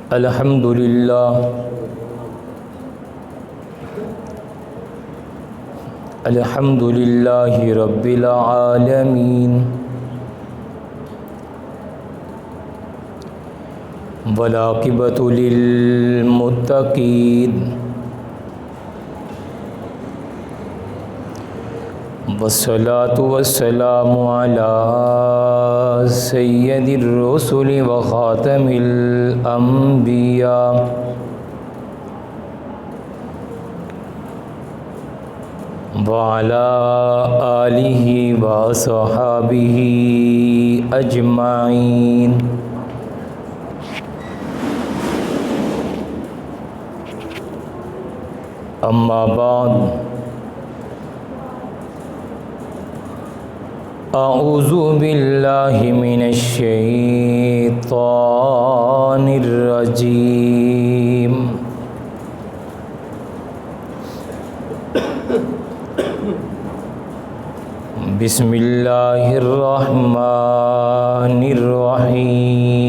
الحمد للہ الحمد للہ رب العالمین والعاقبۃ للمتقین والصلاة والسلام علی سید الرسل وخاتم الانبیاء وعلى آلہ وصحابہ اجمعین اما بعد اعوذ باللہ من الشیطان الرجیم بسم اللہ الرحمن الرحیم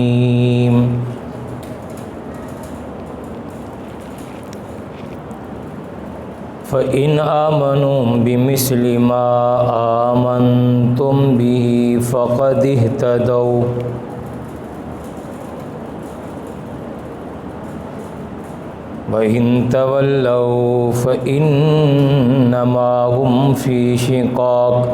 فَإِنْ آمَنُوا بِمِثْلِ مَا آمَنْتُمْ بِهِ فَقَدِ اهْتَدَوْا وَإِنْ تَوَلَّوْا فَإِنَّمَا هُمْ فِي شِقَاقٍ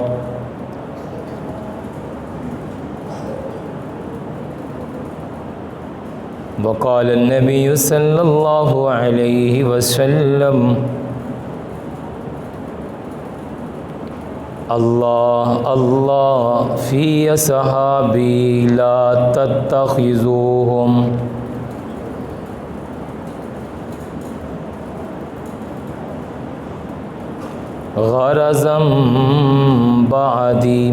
وقال النبي صلى الله عليه وسلم اللہ اللہ فی اصحابی لا تتخذوہم غرضا بعدی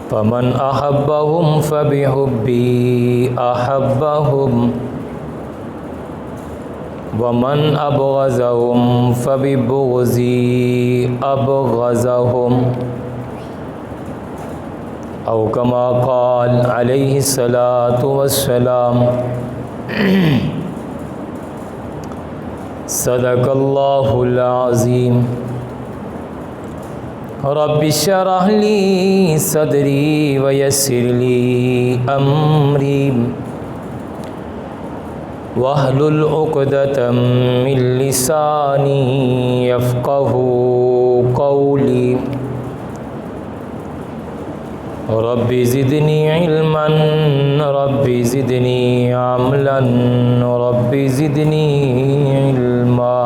فمن احبہم فبحبی احبہم ومن ابغضهم فببغضی ابغضهم او کما قال علیہ الصلاۃ والسلام صدق اللہ العظیم رب اشرح لی صدری ویسر لی امری وَاحْلُلْ عُقْدَةً مِّن لِّسَانِي يَفْقَهُوا قَوْلِي رَبِّ زِدْنِي عِلْمًا رَبِّ زِدْنِي عَمْلًا رَبِّ زِدْنِي عِلْمًا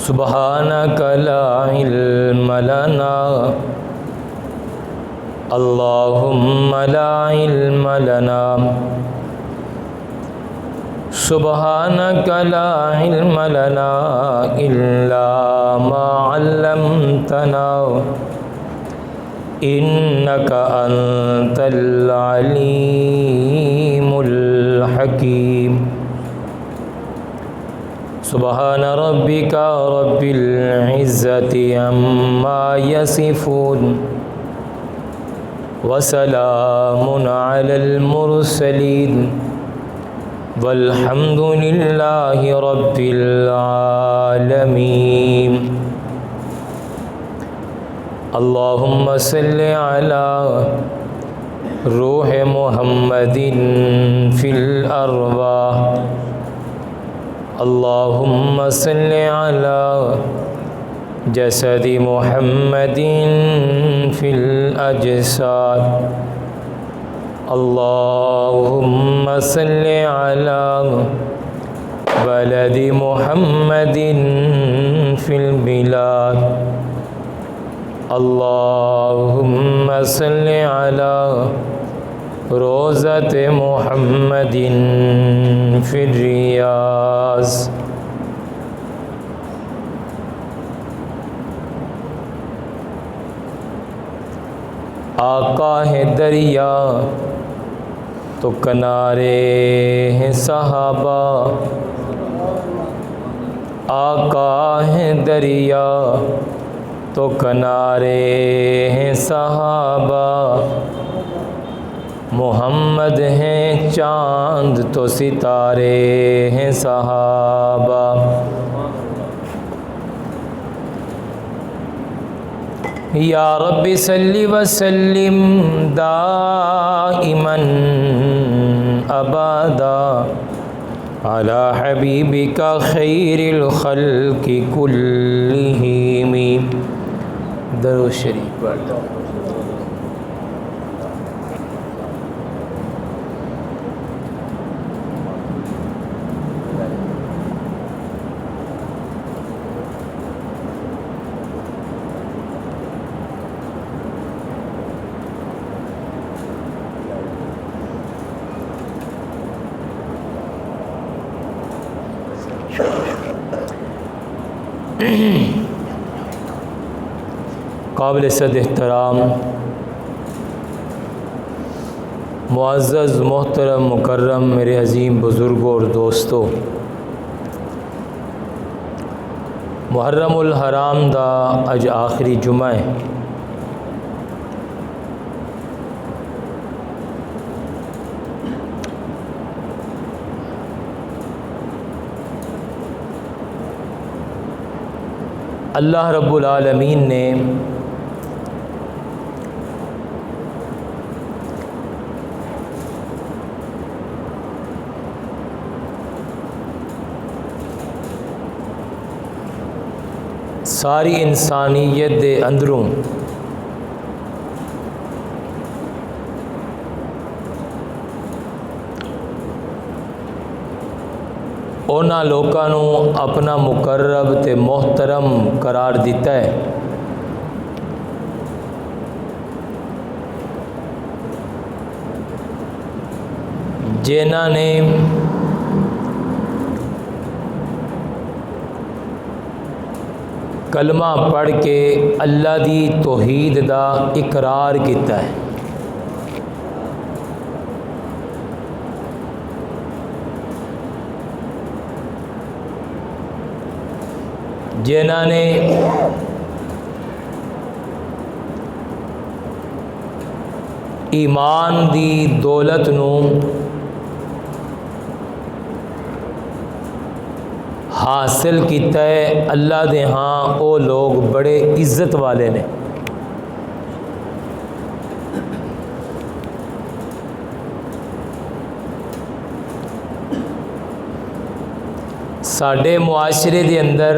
سُبْحَانَكَ لَا عِلْمَ لَنَا اللہم لا علم لنا سبحانک لا علم لنا الا ما علمتنا انک انت العلیم الحکیم سبحان ربک رب العزت عما یصفون وسلام علی المرسلین والحمد للہ رب العالمین اللہم صل علی روح محمد فی الارواح اللہم صل علی جسد محمد فی الاجساد اللہم صل علی بلد محمد فی البلاد اللہم صل علی روضۃ محمد فی الریاض آقا ہے دریا تو کنارے ہیں صحابہ، آقا ہے دریا تو کنارے ہیں صحابہ، محمد ہیں چاند تو ستارے ہیں صحابہ۔ یا رب صلی وسلم دائما ابدا علی حبیبک خیر الخلق کلہم۔ درود شریف پڑھ دو۔ قابل صد احترام معزز محترم مکرم میرے عظیم بزرگوں اور دوستوں، محرم الحرام دا اج آخری جمعہ ہے۔ اللہ رب العالمین نے ساری انسانیت دے اندروں اونا لوکاں نو اپنا مقرب تے محترم قرار دیتا ہے جنہاں نے کلمہ پڑھ کے اللہ دی توحید دا اقرار کیتا ہے۔ جنہاں نے ایمان دی دولت نو حاصل کیتا ہے، اللہ دے ہاں او لوگ بڑے عزت والے نے۔ ساڈے معاشرے دے اندر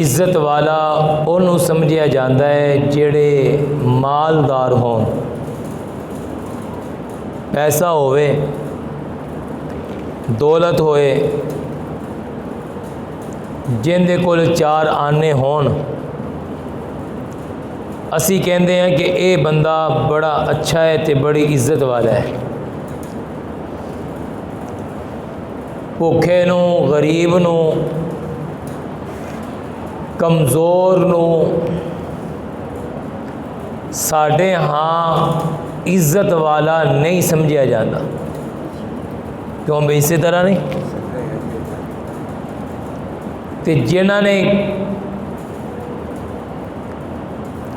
عزت والا انہوں سمجھیا جاندہ ہے جڑے مالدار ہون، پیسہ ہوئے، دولت ہوئے، جن دے کول چار آنے ہون، اسی کہندے ہیں کہ اے بندہ بڑا اچھا ہے تے بڑی عزت والا ہے۔ بھوکے نو، غریب نو، کمزور نو ساڈے ہاں عزت والا نہیں سمجھیا جاتا۔ کیوں بھئی اسی طرح نہیں؟ تے جنہاں نے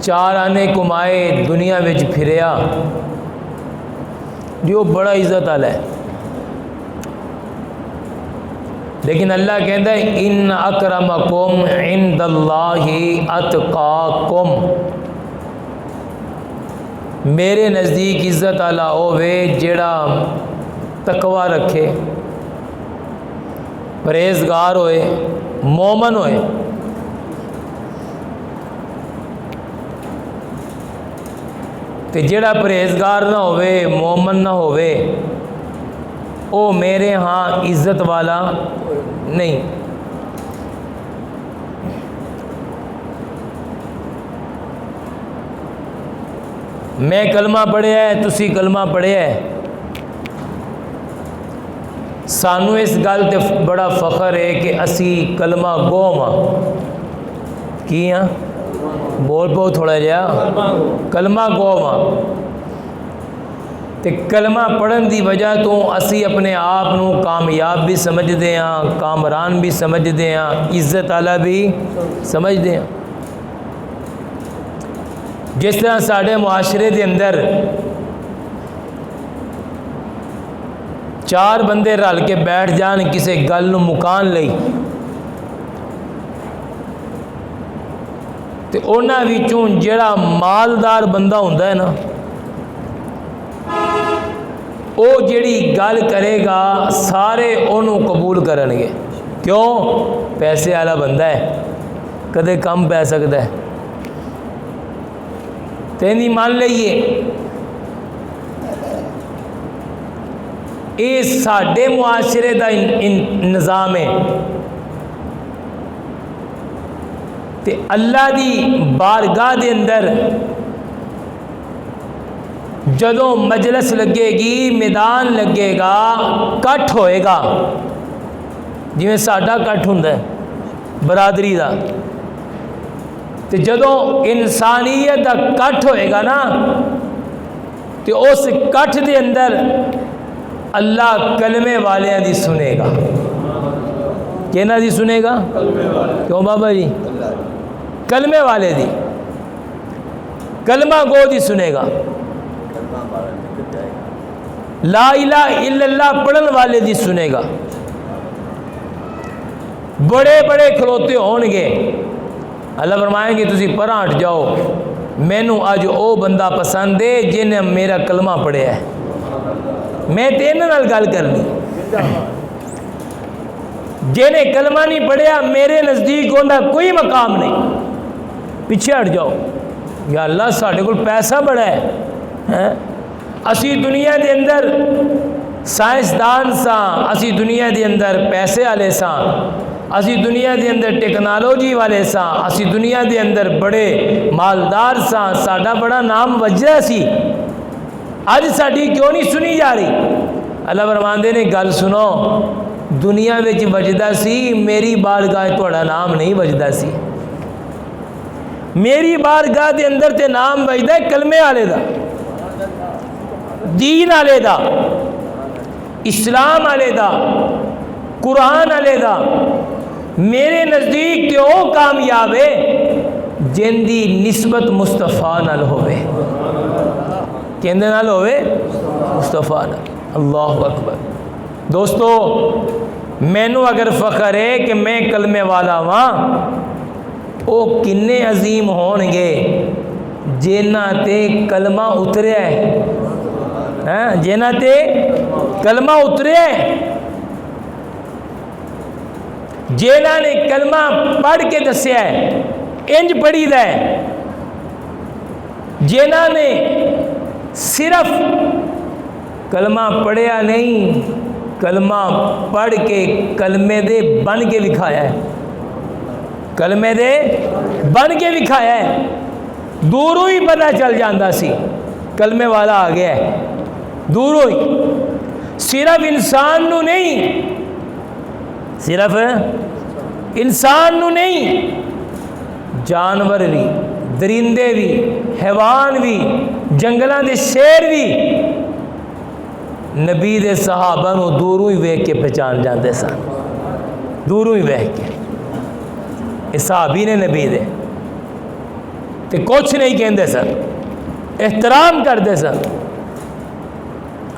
چار آنے کمائے دنیا وچ پھریا جو بڑا عزت والا ہے، لیکن اللہ کہتا ہے ان اکرمکم عند اللہ اتقاکم، میرے نزدیک عزت والا ہوئے جڑا تقوی رکھے، پرہیزگار ہوئے، مومن ہوئے۔ تے جڑا پرہیزگار نہ ہوئے، مومن نہ ہوئے، او میرے ہاں عزت والا نہیں۔ میں کلمہ پڑھیا ہے، تسی کلمہ پڑھیا ہے، سانو اس گل تے بڑا فخر ہے کہ اسی کلمہ گو ہاں. کی ہاں؟ بول پو تھوڑا جہا. کلمہ گو ہاں. تے کلمہ پڑھن دی وجہ تو اسی اپنے آپ نو کامیاب بھی سمجھدے ہاں, کامران بھی سمجھدے ہاں, عزت والا بھی سمجھدے ہاں. جس طرح ساڈے معاشرے دے اندر چار بندے رل کے بیٹھ جان کسی گل نو مکان لئی تے انہاں وچوں جڑا مالدار بندہ ہوندا ہے نا, وہ جڑی گل کرے گا سارے انہوں قبول کرن گے. کیوں؟ پیسے والا بندہ ہے, کدے کم پی سکتا ہے. تینی مان لئیے یہ ساڈے معاشرے دا نظام ہے. تے اللہ دی بارگاہ دے اندر جدوں مجلس لگے گی, میدان لگے گا, کٹھ ہوئے گا, جویں ساڈا کٹھ ہوندا ہے برادری دا, تے جدوں انسانیت دا کٹھ ہوئے گا نا, تے اس کٹھ دے اندر اللہ کلمے والیاں دی سنے گا. کہنا دی سنے گا؟ کیوں بابا جی؟ کلمے والے دی, کلمہ گو دی سنے گا. لا الہ الا اللہ پڑھن والے دی سنے گا. بڑے بڑے کھلوتے ہون گے, اللہ فرمائیں گے تسی پرہاں ہٹ جاؤ, مینوں اج او بندہ پسند ہے جنہیں میرا کلمہ پڑھیا ہے, میں تے انہاں نال گل کرنی. جنہیں کلمہ نہیں پڑھیا میرے نزدیک ہوندا کوئی مقام نہیں, پیچھے ہٹ جاؤ. یا اللہ ساڈے کول پیسہ بڑا ہے, اسی دنیا دے اندر سائنسدان ساں, اسی دنیا دے اندر پیسے والے ساں, اسی دنیا دے اندر ٹیکنالوجی والے ساں, اسی دنیا دے اندر بڑے مالدار ساں, ساڈا بڑا نام وجہ سی, اج ساڈی کیوں نہیں سنی جا رہی؟ اللہ فرماندے نے گل سنو, دنیا وچ وجدا سی, میری بارگاہ تہاڈا نام نہیں وجدا سی. میری بارگاہ دے اندر تے نام وجدا ہے کلمے والے دا, دین والے دا, اسلام والے دا, قرآن والے دا. میرے نزدیک تے او کامیاب ہے جن دی نسبت مصطفیٰ نال ہوئے. کہندے نال ہوئے؟ مصطفیٰ نال. اللہ اکبر. دوستو مینوں اگر فخر ہے کہ میں کلمے والا ہاں, او کنے عظیم ہون گے جنہاں تے کلمہ اتریا ہے, جنہاں تے کلمہ اتریا ہے, جنہاں نے کلمہ پڑھ کے دسیا ہے, انج پڑھی دا ہے, جنہاں نے صرف کلمہ پڑھیا نہیں, کلمہ پڑھ کے کلمے دے بن کے لکھایا ہے, کلمے دے بن کے لکھایا ہے. دوروں ہی پتہ چل جاندہ سی کلمے والا آ گیا ہے, دوروں ہی. صرف انسان نو نہیں, صرف انسان نو نہیں, جانور بھی, درندے بھی, حیوان بھی, جنگلاں دے شیر بھی نبی دے صحابہ نو دوروں ہی ویکھ کے پہچان جاندے سن, دوروں ہی ویکھ کے. یہ صحابی نے نبی دے تے کچھ نہیں کہندے سن, احترام کردے سن.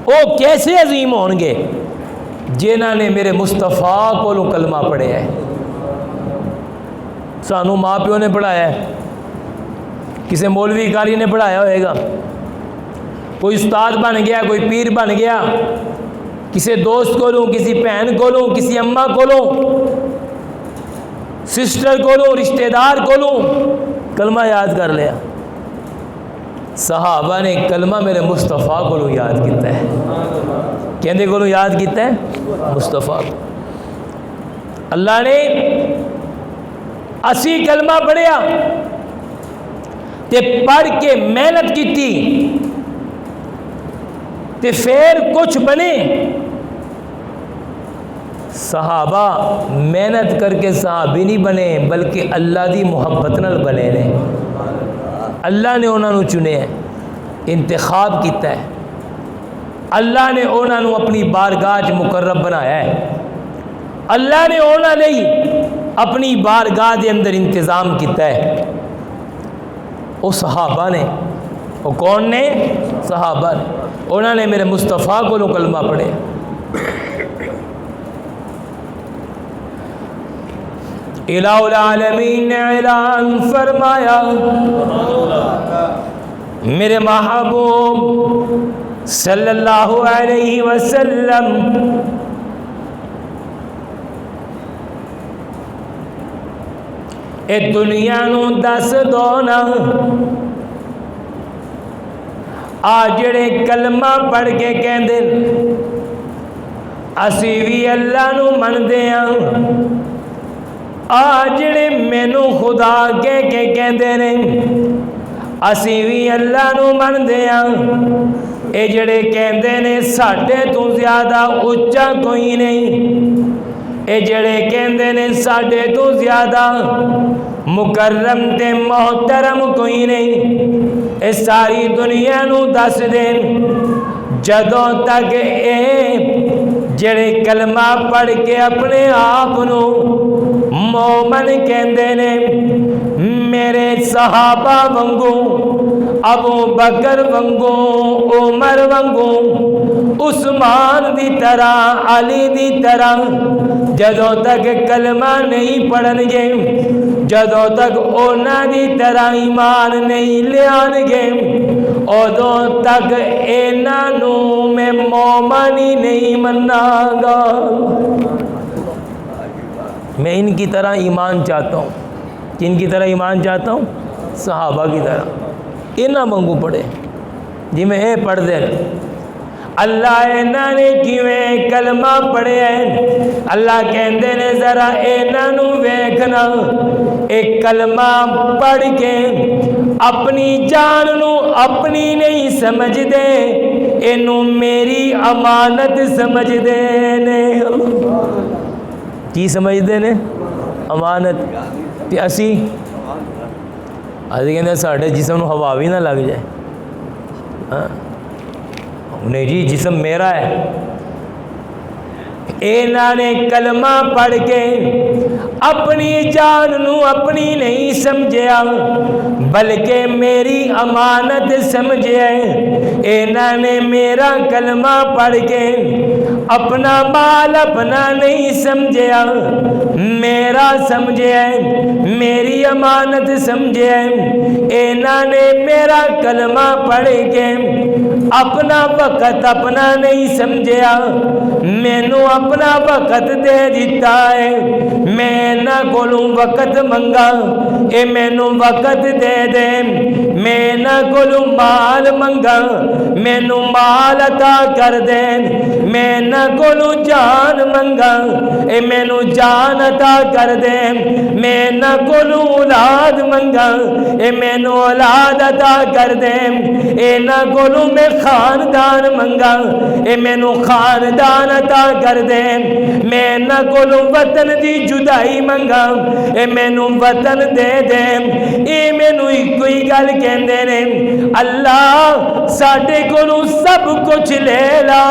وہ کیسے عظیم ہون گے جنہاں نے میرے مصطفیٰ کو کلمہ پڑھیا ہے. سانو ماں پیو نے پڑھایا ہے, کسی مولوی کاری نے پڑھایا ہوئے گا, کوئی استاد بن گیا, کوئی پیر بن گیا, کسی دوست کو لوں, کسی بہن کو لوں, کسی اماں کو لوں, سسٹر کو لوں, رشتہ دار کو لوں, کلمہ یاد کر لیا. صحابہ نے کلمہ میرے مصطفیٰ کو یاد کیتا ہے. کہندے کو یاد کیتا ہے مصطفیٰ کو. اللہ نے اسی کلمہ پڑھیا تے پڑھ کے محنت کیتی تے پھر کچھ بنے صحابہ محنت کر کے صحابی نہیں بنے بلکہ اللہ دی محبت نال بنے نے. اللہ نے انہوں نے چنے ہے, انتخاب کیتا ہے. اللہ نے انہوں نے اپنی بارگاہ مقرب بنایا ہے. اللہ نے انہوں نے اپنی بارگاہ دے اندر انتظام کیتا ہے. وہ صحابہ نے, وہ کون نے؟ صحابہ نے. انہوں نے میرے مصطفیٰ کو کلمہ پڑھے. الہ العالمین نے اعلان فرمایا, میرے محبوب صلی اللہ علیہ وسلم اے دنیا نو دس دو نا, آ جڑے کلمہ پڑھ کے کہندے اسی بھی اللہ نو مندے ہاں, آ جڑے مینو خدا کہہ کے کہندے نے اسی بھی اللہ نو مندے ہاں, اے جڑے کہندے نے ساڈے تو زیادہ اچا کوئی نہیں, اے جڑے کہندے نے ساڈے تو زیادہ مکرم تے محترم کوئی نہیں, اے ساری دنیا نو دس دین جدوں تک اے جڑے کلمہ پڑھ کے اپنے آپ نو مومن کہندے نے میرے صحابہ ونگو, ابو بکر ونگو, عمر ونگو, عثمان دی طرح, علی دی طرح جدوں تک کلمہ نہیں پڑھن گے, جدوں تک اونا دی طرح ایمان نہیں لیان گے, ادوں تک انہاں نو میں مومن ہی نہیں مننا گا. میں ان کی طرح ایمان چاہتا ہوں. کن کی طرح ایمان چاہتا ہوں؟ صحابہ کی طرح. انہاں منگو پڑھے جی میں اے پڑھ دے. اللہ انہاں نے کیویں کلمہ پڑھے ہیں, اللہ کہندے نے ذرا انہاں نو ویکھنا, ایک کلمہ پڑھ کے اپنی جان نو اپنی نہیں سمجھ دے, اینو میری امانت سمجھ دے نے. کی سمجھ دے نے؟ امانت. تے اسی کہندے ساڈے جسم نو ہوا بھی نہ لگ جائے. نہیں جی جسم میرا ہے. انہاں نے کلمہ پڑھ کے اپنی جان نو اپنی نہیں سمجھیا بلکہ میری امانت سمجھیا. انہاں نے میرا کلمہ پڑھ کے اپنا مال اپنا نہیں سمجھیا, میرا سمجھیا, میری امانت سمجھیا. انہاں نے میرا کلمہ پڑھ کے اپنا وقت اپنا نہیں سمجھیا, مینوں اپنا وقت دے دیتا ہے. میں نہ کولوں وقت منگا, اے مینوں وقت دے دے. میں نہ کولوں مال منگا, مینوں مال عطا کر دے. میں نہ کولوں جان منگا, اے مینوں جان عطا کر دے. میں نہ کولوں اولاد منگا, اے مینوں اولاد عطا کر دے. اے نہ کولوں میں خاندان منگا, اے مینوں خاندان عطا کر دے. میں نہ کولوں وطن دی جدائی منگا, اے مینوں وطن دے دے. اے مینوں ایک کوئی گل کہندے نے, اللہ ساڈے کولوں سب کچھ لے لا,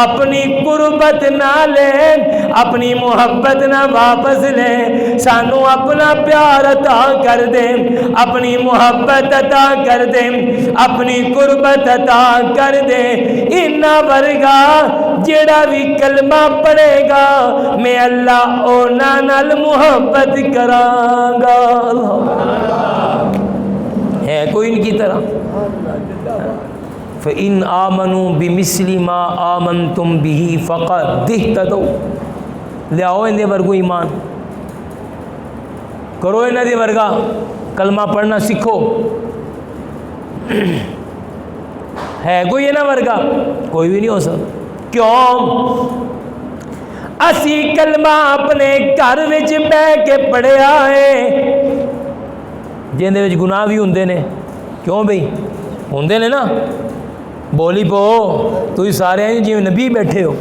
اپنی قربت نہ لے, اپنی محبت نہ واپس لے. سانو اپنا پیار عطا کر دے, اپنی محبت عطا کر دے, اپنی قربت عطا کر دے. انہاں ورگا جڑا بھی کلمہ پڑھے گا میں اللہ انہاں نال محبت کراں گا. ہے کوئی ان کی طرح؟ فَإِنْ آمَنُوا بِمِثْلِ مَا آمَنْتُمْ بِهِ فَقَدْ اهْتَدَوْا. لے آؤ اندے ورگو ایمان کرو, انہاں دے ورگا کلمہ پڑھنا سیکھو. ہے کوئی انہاں ورگا؟ کوئی بھی نہیں ہو سکتا. کیوں؟ اسی کلمہ اپنے گھر وچ بیٹھ کے پڑھیا ہے جن دے وچ گناہ بھی ہوندے نے. کیوں بھئی ہوندے نے نا, بولی پو تھی سارے جی نبی بیٹھے ہو,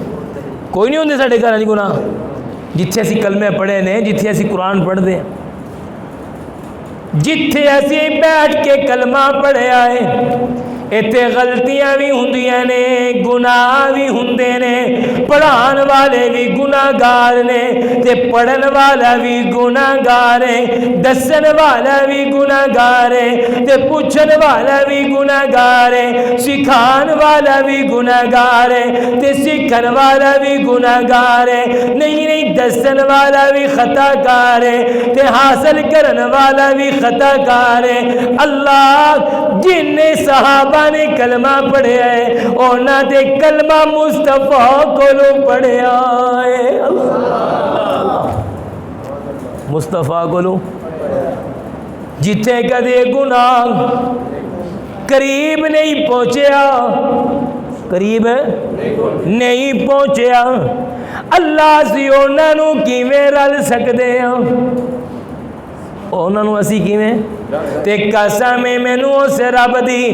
کوئی نہیں ہوندے ساڈے گھراں وچ گناہ. جتھے اسی کلمے پڑھے نے، جتھے اسی قرآن پڑھتے ہیں، جتھے اسی بیٹھ کے کلمہ پڑھیا ہے، اتنے غلطیاں بھی ہوندیاں نے، گناہ بھی ہوندے نے، پڑھان والے بھی گناہگار نے تے پڑھن والا بھی گناہگار ہے، دسن والا بھی گناہگار ہے تے پوچھن والا بھی گناہگار ہے، سکھان والا بھی گناہگار ہے تے سکھن والا بھی گناہگار ہے، نہیں دسن والا بھی خطا کار ہے تے حاصل کرن والا بھی خطا کار ہے۔ اللہ جن صحابہ نے کلمہ پڑھیا ہے اونا دے کلمہ مصطفیٰ کو پڑھیا ہے، مصطفیٰ کو جتھے کدے گناہ قریب نہیں پہنچیا، قریب نہیں پہنچیا، اللہ سی اونا نو کیویں رل سکدے ہیں، اونا نو اسی کیویں تے قسم مینوں اس رب دی،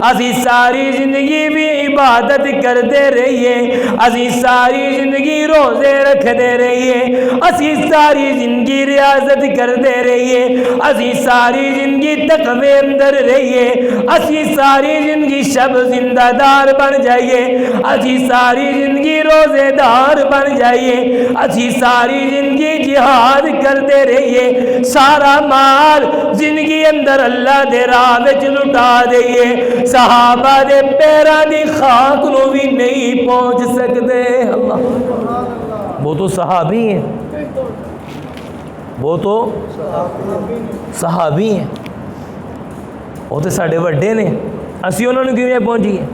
اسی ساری زندگی بھی عبادت کرتے رہیے، اسی ساری زندگی روزے رکھتے رہیے، اسی ساری زندگی ریاضت کرتے رہیے، اسی ساری زندگی تقوی اندر رہیے، اسی ساری زندگی شب زندہ دار بن جائیے، اسی ساری زندگی روزے دار بن جائیے، اسی ساری زندگی جہاد کرتے رہیے، سارا مال زندگی اندر اللہ دے راہ وچ لٹا دئیے، صحابہ دے پیراں دی خاک نو بھی نہیں پہنچ سکتے۔ اللہ وہ تو صحابی ہیں، وہ تو صحابی ہیں، وہ تو ساڈے وڈے نے، اسی انہوں نے کیوں پہنچیے؟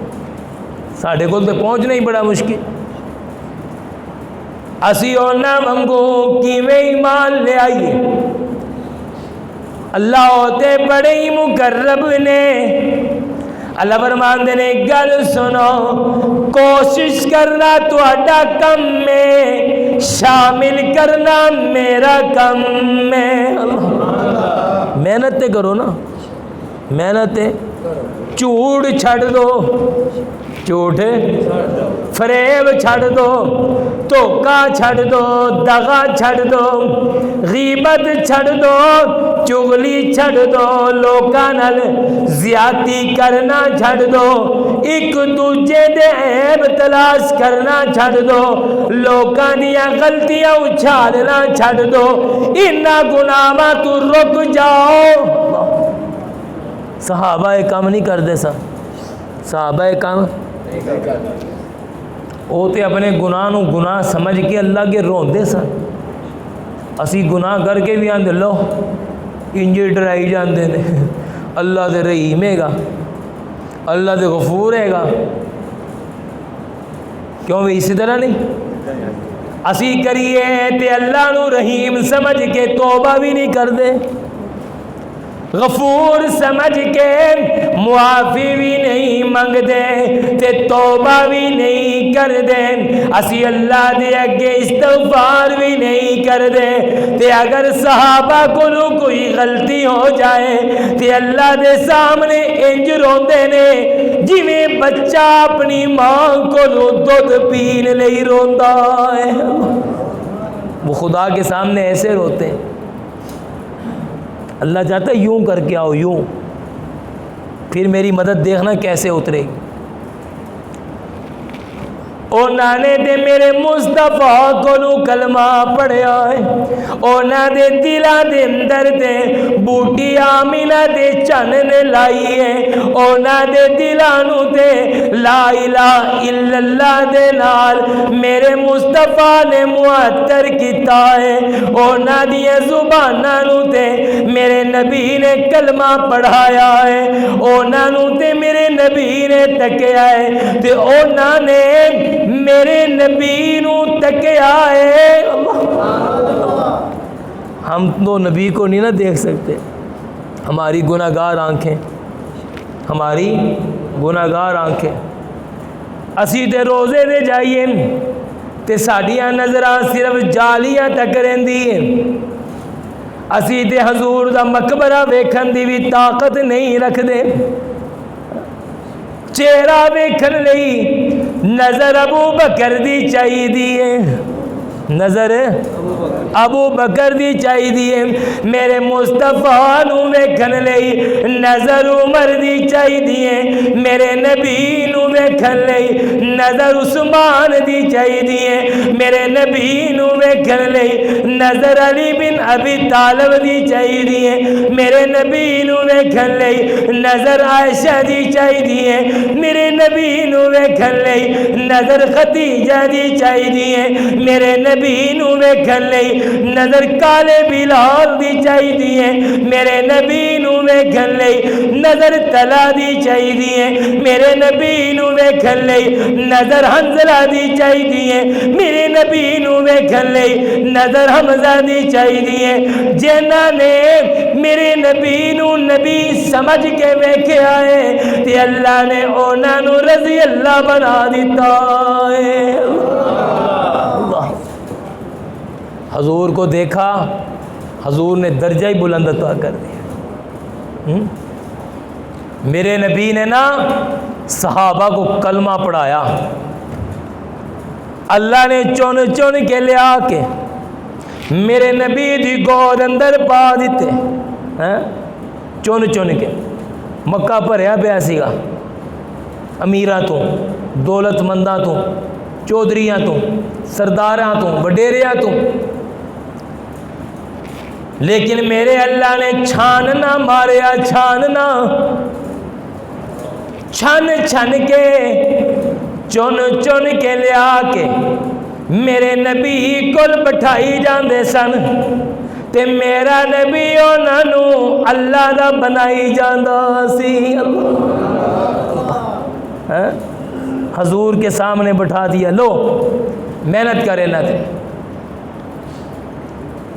ساڈے کول تے پہنچنا ہی بڑا مشکل، اسی انہاں وانگوں کیویں ایمان لے آئیے؟ اللہ ہوتے بڑے ہی مقرب نے، اللہ فرماندے نے گل سنو، کوشش کرنا تہاڈا کم میں، شامل کرنا میرا کم میں، محنت تے کرو نا، محنت تے، جھوٹ چھڑ دو، جھوٹ فریب چھڑ دو، دھوکا چھڑ دو، دغا چھڑ دو، غیبت چھڑ دو، چغلی چھڑ دو، لوکاں نال زیادتی کرنا چھڑ دو، ایک دوجے دے عیب تلاش کرنا چھڑ دو، لوکاں دیاں غلطیاں اچھالنا چھڑ دو، انہاں گناہاں تو رک جاؤ۔ صحابہ کام نہیں کردے سن، صحابہ کام وہ تے اپنے گناہ نو گناہ سمجھ کے اللہ کے روندے سن، اسی گناہ کر کے بھی آندے لو انجے ڈرائی جاندے نے، اللہ دے رحیم ہے گا، اللہ دے غفور ہے گا، کیوں بھی اسی طرح نہیں؟ اسی کریے تے اللہ نو رحیم سمجھ کے توبہ بھی نہیں کر دے، غفور سمجھ کے معافی بھی نہیں منگ دے تے توبہ بھی نہیں کر دے، اسی اللہ دے اگے استغفار بھی نہیں کر دے تے اگر صحابہ کو کوئی غلطی ہو جائے تے اللہ دے سامنے انج روندے نے جویں بچہ اپنی ماں کو دودھ پین لئی روندا ہے، وہ خدا کے سامنے ایسے روتے ہیں۔ اللہ چاہتا ہے یوں کر کے آؤ، یوں، پھر میری مدد دیکھنا کیسے اترے گی۔ اونا نے دے میرے مصطفیٰ کو کلمہ پڑھیا ہے، اونا دے دلاں دے اندر دے بوٹی آمینہ دے چنن لائی ہے، اونا دے دلاں نو دے لا الہ الا اللہ دے نال میرے مصطفیٰ نے معطر کیتا ہے، اونا دی زباناں نو دے میرے نبی نے کلمہ پڑھایا ہے، اونا نو دے میرے نبی نے تکیا ہے تے اونا نے میرے نبی نو تکیا ہے۔ ہم تو نبی کو نہیں نہ دیکھ سکتے، ہماری گناہگار آنکھیں، ہماری گناہگار آنکھیں، اسی تے روزے دے جائیے تے ساڈیاں نظراں صرف جالیاں تک رہندی ہیں، اسی تے حضور دا مقبرہ ویکھن دی بھی طاقت نہیں رکھ دے، چہرہ ویکھن لئی نظر ابو بکر دی چاہی دی ہے، نظر ابو بکر دی چاہیے، میرے مصطفیٰ نو ویکھن لئی نظر عمر دی چاہیے، میرے نبی نو ویکھن لئی نظر عثمان دی چاہیے، میرے نبی نو ویکھن لئی نظر علی بن ابی طالب دی چاہیے، میرے نبی نو ویکھن لئی نظر عائشہ دی چاہیے، میرے نبی نو ویکھن لئی نظر خدیجہ دی چاہیے، میرے نبی نو ویکھن لئی نظر کالے بلال دی چاہیے، میرے نبی نو ویکھن لئی نظر طلحہ دی چاہیے، میرے نبی نو ویکھن لئی نظر حنظلہ دی چاہیے، میرے نبی نو ویکھن لئی نظر حمزہ دی چاہیے، جنہاں نے میرے نبی نو نبی سمجھ کے ویکھیا ہے تے اللہ نے انہاں نو رضی اللہ بنا دیتا ہے۔ حضور کو دیکھا، حضور نے درجہ ہی بلند عطا کر دیا۔ میرے نبی نے نا صحابہ کو کلمہ پڑھایا، اللہ نے چون چون کے لیا کے میرے نبی دی گود اندر پا دیتے، چون چون کے۔ مکہ بھریا پیا سیگا امیراں تو، دولت منداں تو، چودھریاں تو، سرداراں تو، وڈیریاں تو، لیکن میرے اللہ نے چھان نہ ماریا، چھان نہ، چھن چھن کے چن چن کے لیا کے میرے نبی کول بٹھائی جاندے سن، تے میرا نبی انہاں نو اللہ دا بنائی جاندا سی۔ حضور کے سامنے بٹھا دیا، لو محنت کرے نہ تھے۔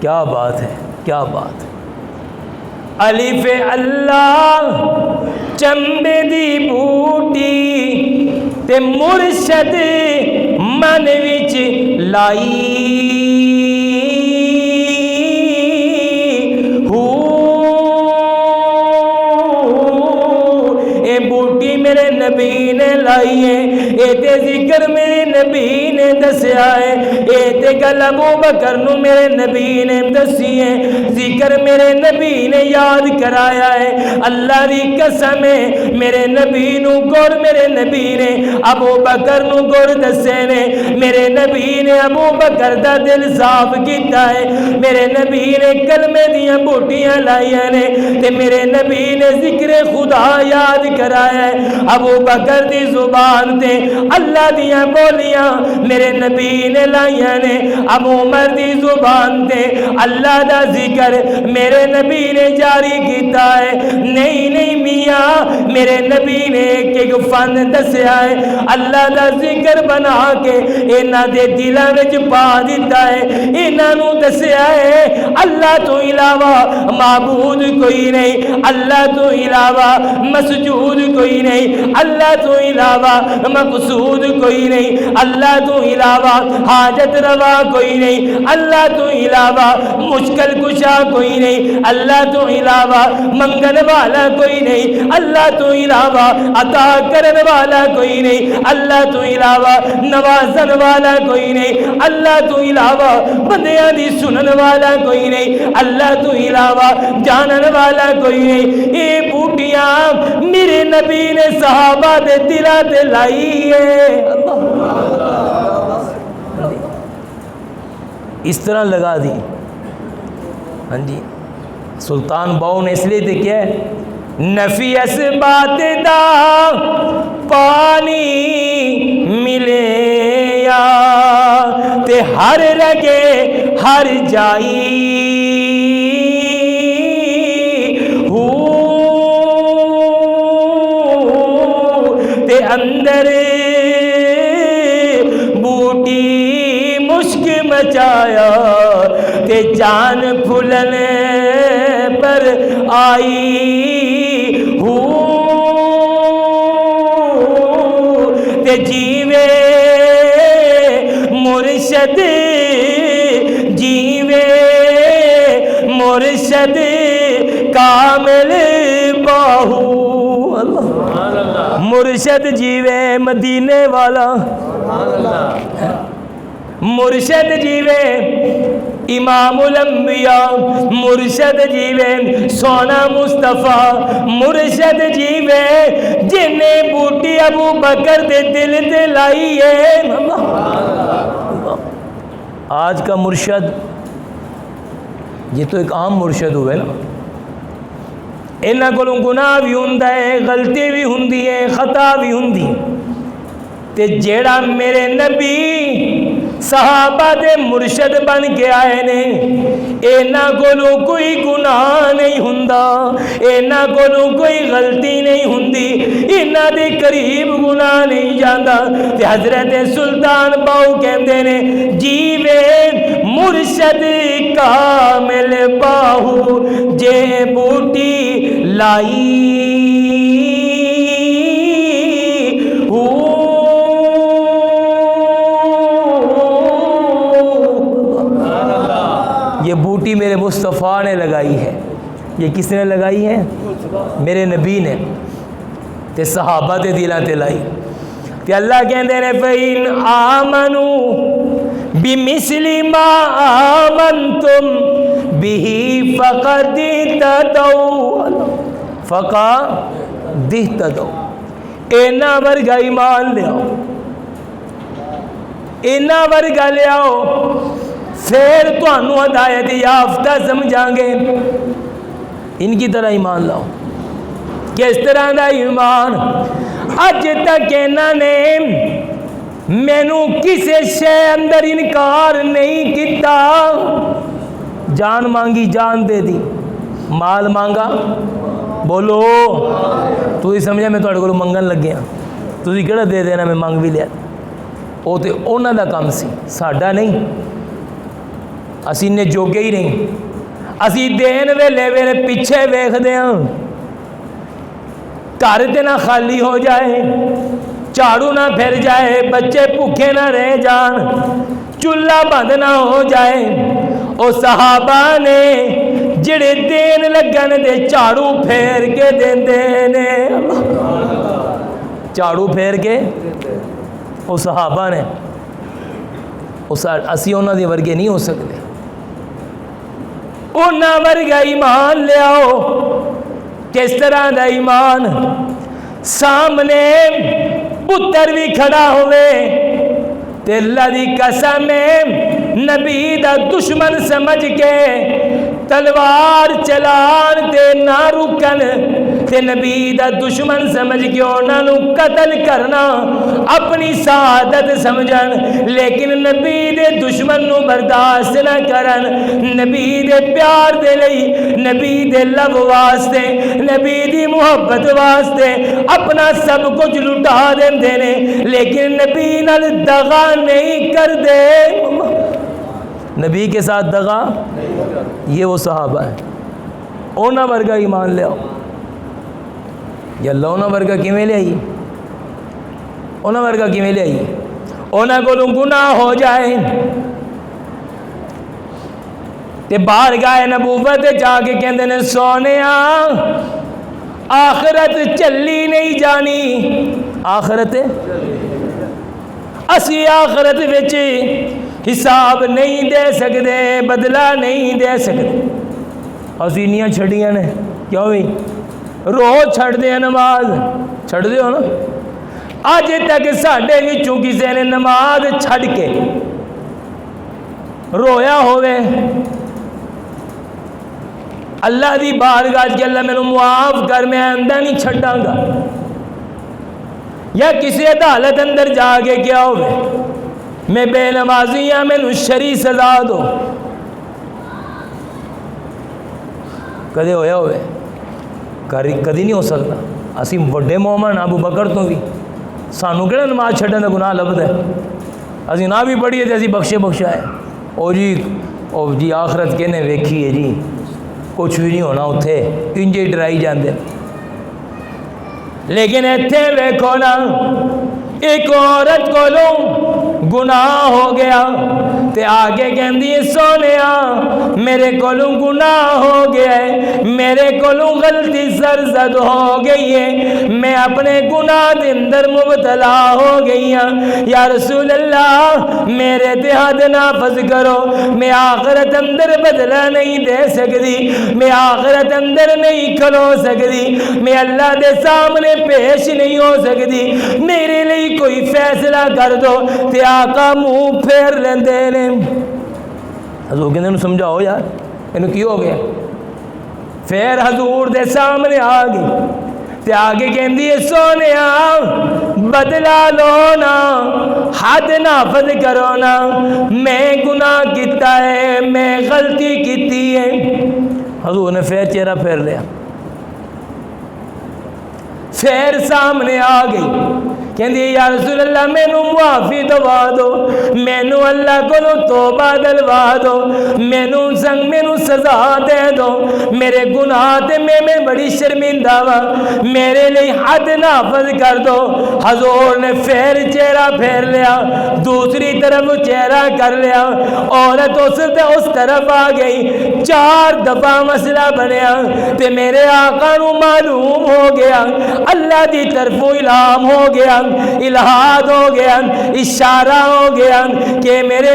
کیا بات ہے، کیا بات ہے۔ الف اللہ چمبے دی بوٹی تے مرشد من وچ لائی، اے بوٹی میرے نبی نے لائی ہے، اے تے ذکر میرے نبی نے دسیا ہے، اے تے گل ابو بکر نو میرے نبی نے دسی ہے، ذکر میرے نبی نے یاد کرایا ہے۔ اللہ دی قسم ہے میرے نبی نو گور میرے نبی نے ابو بکر نو گور دسے نے، میرے نبی نے ابو بکر دا دل صاف کیتا ہے، میرے نبی نے کلمے دیاں بوٹیاں لائیاں نے، تے میرے نبی نے ذکر خدا یاد کرایا ہے۔ ابو بکر دی زبان تے اللہ دیاں بولیاں میرے نبی نے لائیاں نے، ابو عمر دی زبان تے اللہ دا ذکر میرے نبی نے جاری کیتا ہے۔ نہیں نہیں میاں، میرے نبی نے ایک ایک فن دسیا ہے، اللہ دا ذکر بنا کے انہاں دے دلاں وچ پا دیتا ہے، انہاں نو دسیا ہے اللہ تو علاوہ معبود کوئی نہیں، اللہ تو علاوہ مسجود کوئی نہیں، اللہ تو علاوہ مقصود کوئی نہیں، اللہ تو علاوہ حاجت روا کوئی نہیں، اللہ تو علاوہ مشکل کشا کوئی نہیں، اللہ تو علاوہ منگن والا کوئی نہیں، اللہ تو علاوہ عطا کرن والا کوئی نہیں، اللہ تو علاوہ نوازن والا کوئی نہیں، اللہ تو علاوہ بندیاں دی سنن والا کوئی نہیں، اللہ تو علاوہ جانن والا کوئی نہیں۔ اے بوٹیاں میرے نبی نے صحابہ دے دلاں تے لائی ہے، اس طرح لگا دی۔ ہاں جی، سلطان باؤ نے اس لیے تے کیا ہے، نفی اس بات دا پانی ملے یا تے ہر رگے ہر جائی، تے اندر بوٹی مشک مچایا تے جان پھولنے پر آئی، تے جیوے مرشد جیوے مرشد کامل باہو، مرشد جیوے مدینے والا، مرشد جیوے امام الانبیاء، مرشد جیوے سونا مصطفیٰ، مرشد جیوے جن نے بوٹی ابو بکر دے دل تے لائی ہے۔ آج کا مرشد یہ تو ایک عام مرشد ہوئے نا، انہاں کولوں گناہ بھی ہوندا ہے، غلطی بھی ہوندی ہے، خطا بھی ہوندی، تے جیڑا میرے نبی صحابہ دے مرشد بن کے آئے نے، انہاں کولوں کوئی گناہ نہیں ہوندا، انہاں کولوں کوئی غلطی نہیں ہوندی، انہاں دے قریب گناہ نہیں جاندا۔ تے حضرت سلطان باؤ کہندے نے جیوے مرشد کامل باہو جے بوٹی لائی، یہ بوٹی میرے مصطفیٰ نے لگائی ہے۔ یہ کس نے لگائی ہے؟ میرے نبی نے، تے صحابہ دے دلاں تے لائی۔ تے اللہ کہندے نے فَإِنْ آمَنُوا بِمِثْلِ مَا آمَنْتُمْ بِهِ فَقَدِ اهْتَدَوْا، فَقَدِ اهْتَدَوْا، اینا ورگا ایمان لے آؤ، اینا ورگا لے آؤ، پھر تو انہوں ہدایت یافتہ سمجھاں گے۔ ان کی طرح ایمان لاؤ۔ کس طرح دا ایمان؟ اج تک انہاں نے مینوں کسے شے اندر انکار نہیں کیتا، جان مانگی جان دے دی، مال مانگا بولو تو ہی سمجھا میں تھوڑے کو منگن لگ گیا، تسی کیڑا دے دینا میں مانگ بھی لیا، وہ تے انہاں دا کام سی، ساڈا نہیں، اسی نے جوگے ہی نہیں، اسی دین ویلے ویلے پیچھے ویکھ دیاں، گھر تے نہ خالی ہو جائے، جھاڑو نہ پھر جائے، بچے بھوکے نہ رہ جان، چولہا بند نہ ہو جائے۔ او صحابہ نے جڑے دین لگن دے جھاڑو پھیر کے دیندے نے، جھاڑو پھیر کے او صحابہ نے، اسی انہاں دے ورگے نہیں ہو سکتے۔ انہاں ورگا ایمان لے آؤ۔ کس طرح دا ایمان؟ سامنے پتر بھی کھڑا ہوئے تے اللہ دی قسم نبی دا دشمن سمجھ کے تلوار چلان تے نہ رکن، تے نبی دا دشمن سمجھ کے انہاں نو قتل کرنا اپنی سعادت سمجھن، لیکن نبی دے دشمن نو برداشت نہ کرن، نبی دے پیار دے لئی، نبی دے لو واسطے، نبی دی محبت واسطے اپنا سب کچھ لٹا دیندے نے، لیکن نبی نال دغا نہیں کر دے۔ نبی کے ساتھ دغا، یہ وہ صحابہ ہے۔ اونا ورگا ایمان لے آؤ، یا اللہ اونا ورگا کیویں لے آئی؟ اونا ورگا کیویں لے آئی؟ اونا کو گناہ ہو جائے تے بارگاہ نبوت جا کے کہندے نے سونیا آخرت چلی نہیں جانی، آخرت اسی آخرت وچ حساب نہیں دے سکتے، بدلہ نہیں دے سکتے۔ اسی نیاں چھڑیاں نے کیوں بھی روز چھڑ دے نماز، چھڑ دے ہو نا، آج تک ساڑھے وچوں کسے نے نماز چھڑ کے رویا ہوئے اللہ دی بارگاہ کہ اللہ میں معاف کر، میں آئندہ نہیں چھڑاں گا، یا کسی عدالت اندر جا کے کیا ہوئے میں بے نمازی ہاں، میں شرعی سزا دو، کدے ہویا ہوئے؟ کدی نہیں ہو سکتا۔ اسی وڈے مومن ابو بکر تو بھی سانو کہڑا نماز چھڑنے دا گناہ لبدا ہے؟ اسی نہ بھی پڑھیے تے اسی بخشے بخشا ہے۔ او جی آخرت کہنے ویکھی ہے جی، کچھ بھی نہیں ہونا اتھے، انجے ہی ڈرائی جاندے۔ لیکن ایتھے ویکھو نا، ایک عورت کولوں گناہ ہو گیا تے آگے کہندی ہے سونیا میرے کولوں گناہ ہو گیا ہے، میرے کولوں غلطی سرزد ہو گئی ہے، میں اپنے گناہ دے اندر مبتلا ہو گئی ہاں، یا رسول اللہ میرے تے حد نافذ کرو، میں آخرت اندر بدلہ نہیں دے سکتی، میں آخرت اندر نہیں کھلو سکتی، میں اللہ دے سامنے پیش نہیں ہو سکتی، میرے لیے کوئی فیصلہ کر دو۔ تے آقا منہ پھیر لیندے نے، حضور کہندے انہوں سمجھاؤ یار انہوں کی ہو گیا، پھر حضور دے سامنے آ گئی تے آگے کہندی ہے سونیا بدلا لو نا، حد نافذ کرو نا، میں گناہ کیتا ہے، میں غلطی کیتی ہے۔ حضور نے پھر چہرہ پھیر لیا، پھر سامنے آ گئی کہندی یا رسول اللہ مینوں معافی دوا دو، مینوں اللہ کولو توبہ دلوا دو، مینوں سزا دے دو، میرے گناہ تے میں بڑی شرمندہ وا، میرے لیے حد نافذ کر دو۔ حضور نے پھر چہرہ پھیر لیا، دوسری طرف چہرہ کر لیا، عورت اس طرف آ گئی، 4 دفعہ مسئلہ بنیا تے میرے آقا نو معلوم ہو گیا، اللہ دی طرفوں الہام ہو گیا، الہاد ہو گیا، اشارہ ہو گیا کہ میرے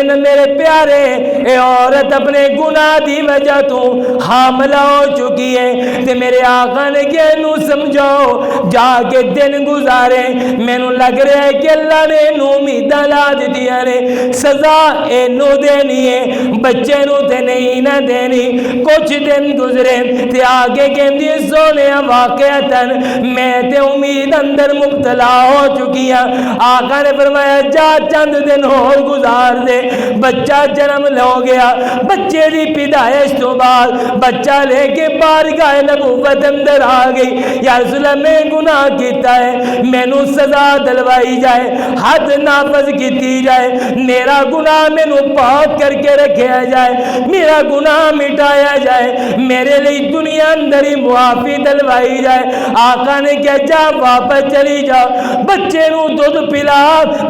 پیارے اے عورت اپنے گناہ دی وجہ تو حاملہ ہو چکی ہے، تے میرے آقا نے کہ انہوں سمجھاؤ جا کے دن گزارے، میں نو لگ رہا ہے کہ اللہ نے انہوں امیدہ لا دیتی ہے، سزا انہوں دینی ہے، بچے نو تے نہیں نہ دینی۔ کچھ دن گزرے تے آگے کہندی سونے واقعتاً میں تے امید اندر مبتلا ہو چکی ہاں، آقا نے فرمایا جا چند دن اور گزار دے، بچہ جنم لو گیا، بچے دی پیدائش تو بعد بچہ لے کے بارگاہ نبوت اندر آ گئی، یا رسول اللہ میں گناہ کیتا ہے، مینوں سزا دلوائی جائے، حد نافذ کیتی جائے، میرا گناہ مینوں پاک کر کے رکھیا جائے، میرا گناہ مٹایا جائے، میرے لیے دنیا اندر ہی معافی دلوائی جائے۔ آقا نے کہا جا واپس چلی جا، بچے نو دودھ پلا،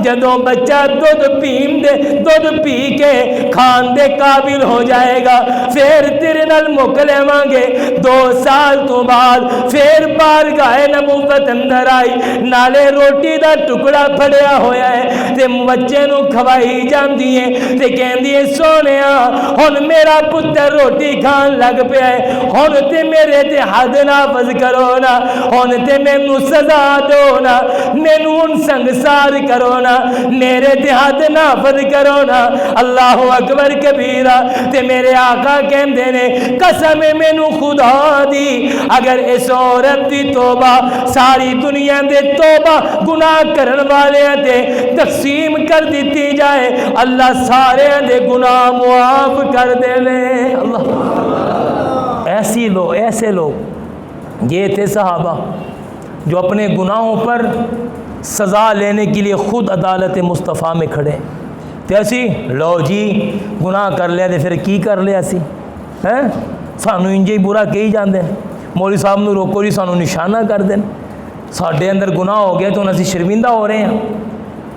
جدوں بچہ دودھ پی کے کھان دے قابل ہو جائے گا، پھر تیرے نال موکلے مانگے۔ 2 سال تو بعد پھر بارگاہ نبوت اندر آئی، نالے روٹی دا ٹکڑا پھڑیا ہویا ہے تے بچے نو کھوائی جاندی ہے تے کہندی ہے سونیا ہن میرا پتر روٹی کھان لگ پیا ہے، ہن تے میرے تے حد نافذ کرو نا، ہن تے مینوں سزا دو نا، مینوں ہن سنگسار کرو نا، میرے تے حد نافذ کرو نا۔ اللہ اکبر کبیرہ۔ تے میرے آقا کہندے نے قسم مینوں خدا دی اگر اس عورت دی توبہ ساری دنیا دے توبہ گناہ کرن والے تے تقسیم کر دیتی جائے، اللہ سارے دے گناہ معاف کر دے لے۔ اللہ ایسے لوگ یہ تھے صحابہ جو اپنے گناہوں پر سزا لینے کے لیے خود عدالت مصطفیٰ میں کھڑے، تے اسی لو جی گناہ کر لیا تے پھر کی کر لیا سی ہیں، سانو انجے ہی برا کہی جاندے ہیں، مولوی صاحب نو روکو جی سانو نشانہ کر دیں، ساڈے اندر گناہ ہو گیا تو اسی شرمندہ ہو رہے ہیں۔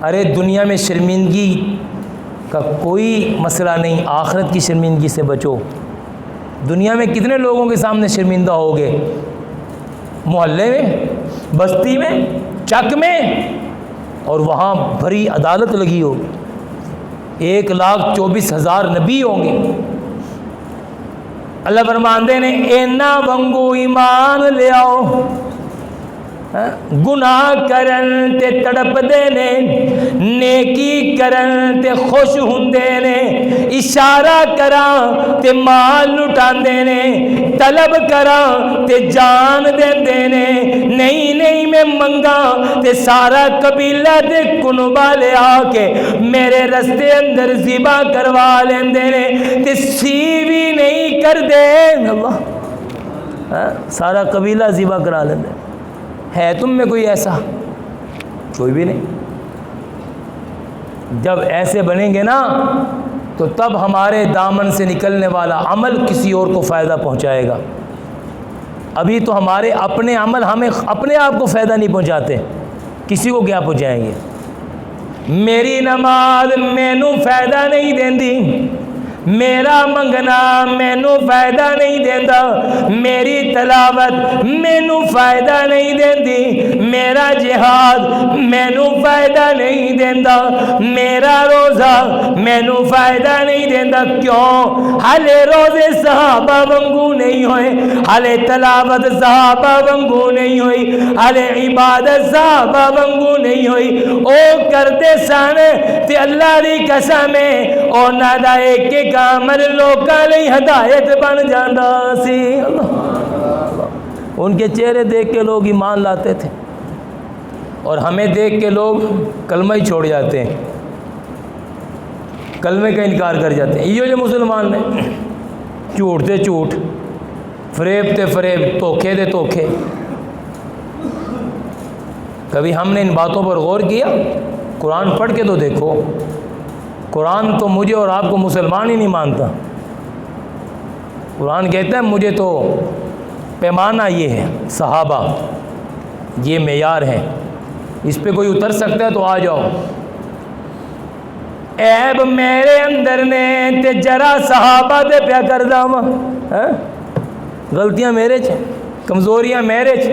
ارے دنیا میں شرمندگی کا کوئی مسئلہ نہیں، آخرت کی شرمندگی سے بچو۔ دنیا میں کتنے لوگوں کے سامنے شرمندہ ہوگے، محلے میں، بستی میں، چک میں، اور وہاں بھری عدالت لگی ہوگی، 1,24,000 نبی ہوں گے۔ اللہ فرماندے نے اینا ونگو ایمان لے آؤ، گناہ کرن تے تڑپ دے نے، نیکی کرن تے خوش ہوندے نے، اشارہ کراں تے مال لٹاندے نے، طلب کراں تے جان دیندے نے، نہیں میں منگاں تے سارا قبیلہ دے کنبہ لے آ کے میرے رستے اندر ذبح کروا لیندے نے، تے سیوی نہیں کر دے، اللہ سارا قبیلہ ذبح کرا لیندے۔ ہے تم میں کوئی ایسا؟ کوئی بھی نہیں۔ جب ایسے بنیں گے نا تو تب ہمارے دامن سے نکلنے والا عمل کسی اور کو فائدہ پہنچائے گا۔ ابھی تو ہمارے اپنے عمل ہمیں اپنے آپ کو فائدہ نہیں پہنچاتے، کسی کو کیا پہنچائیں گے؟ میری نماز مینو فائدہ نہیں دیندی، میرا منگنا مینو فائدہ نہیں دیندا، میری تلاوت مینو فائدہ نہیں دیندی، میرا جہاد مینو فائدہ نہیں دیندا، میرا روزہ مینو فائدہ نہیں دیندا۔ کیوں؟ ہالے روزے صحابہ وانگو نہیں ہوئے، ہالے تلاوت صحابہ وانگو نہیں ہوئی، ہالے عبادت صحابہ وانگو نہیں ہوئی۔ او کرتے سن تے اللہ دی قسم ہے اونا دا ایک ایک عمل لوکاں لئی ہدایت بن جاندا سی۔ ان کے چہرے دیکھ کے لوگ ایمان لاتے تھے، اور ہمیں دیکھ کے لوگ کلمہ ہی چھوڑ جاتے ہیں، کلمے کا انکار کر جاتے ہیں۔ یہ جو مسلمان نے جھوٹ تے جھوٹ، فریب تے فریب، دھوکے تے دھوکے۔ کبھی ہم نے ان باتوں پر غور کیا؟ قرآن پڑھ کے تو دیکھو، قرآن تو مجھے اور آپ کو مسلمان ہی نہیں مانتا۔ قرآن کہتا ہے مجھے تو پیمانہ یہ ہے، صحابہ یہ معیار ہے، اس پہ کوئی اتر سکتا ہے تو آ جاؤ۔ عیب میرے اندر نے تے جرا صحابہ دے پیا کر داواں، غلطیاں میرے چ، کمزوریاں میرے چ،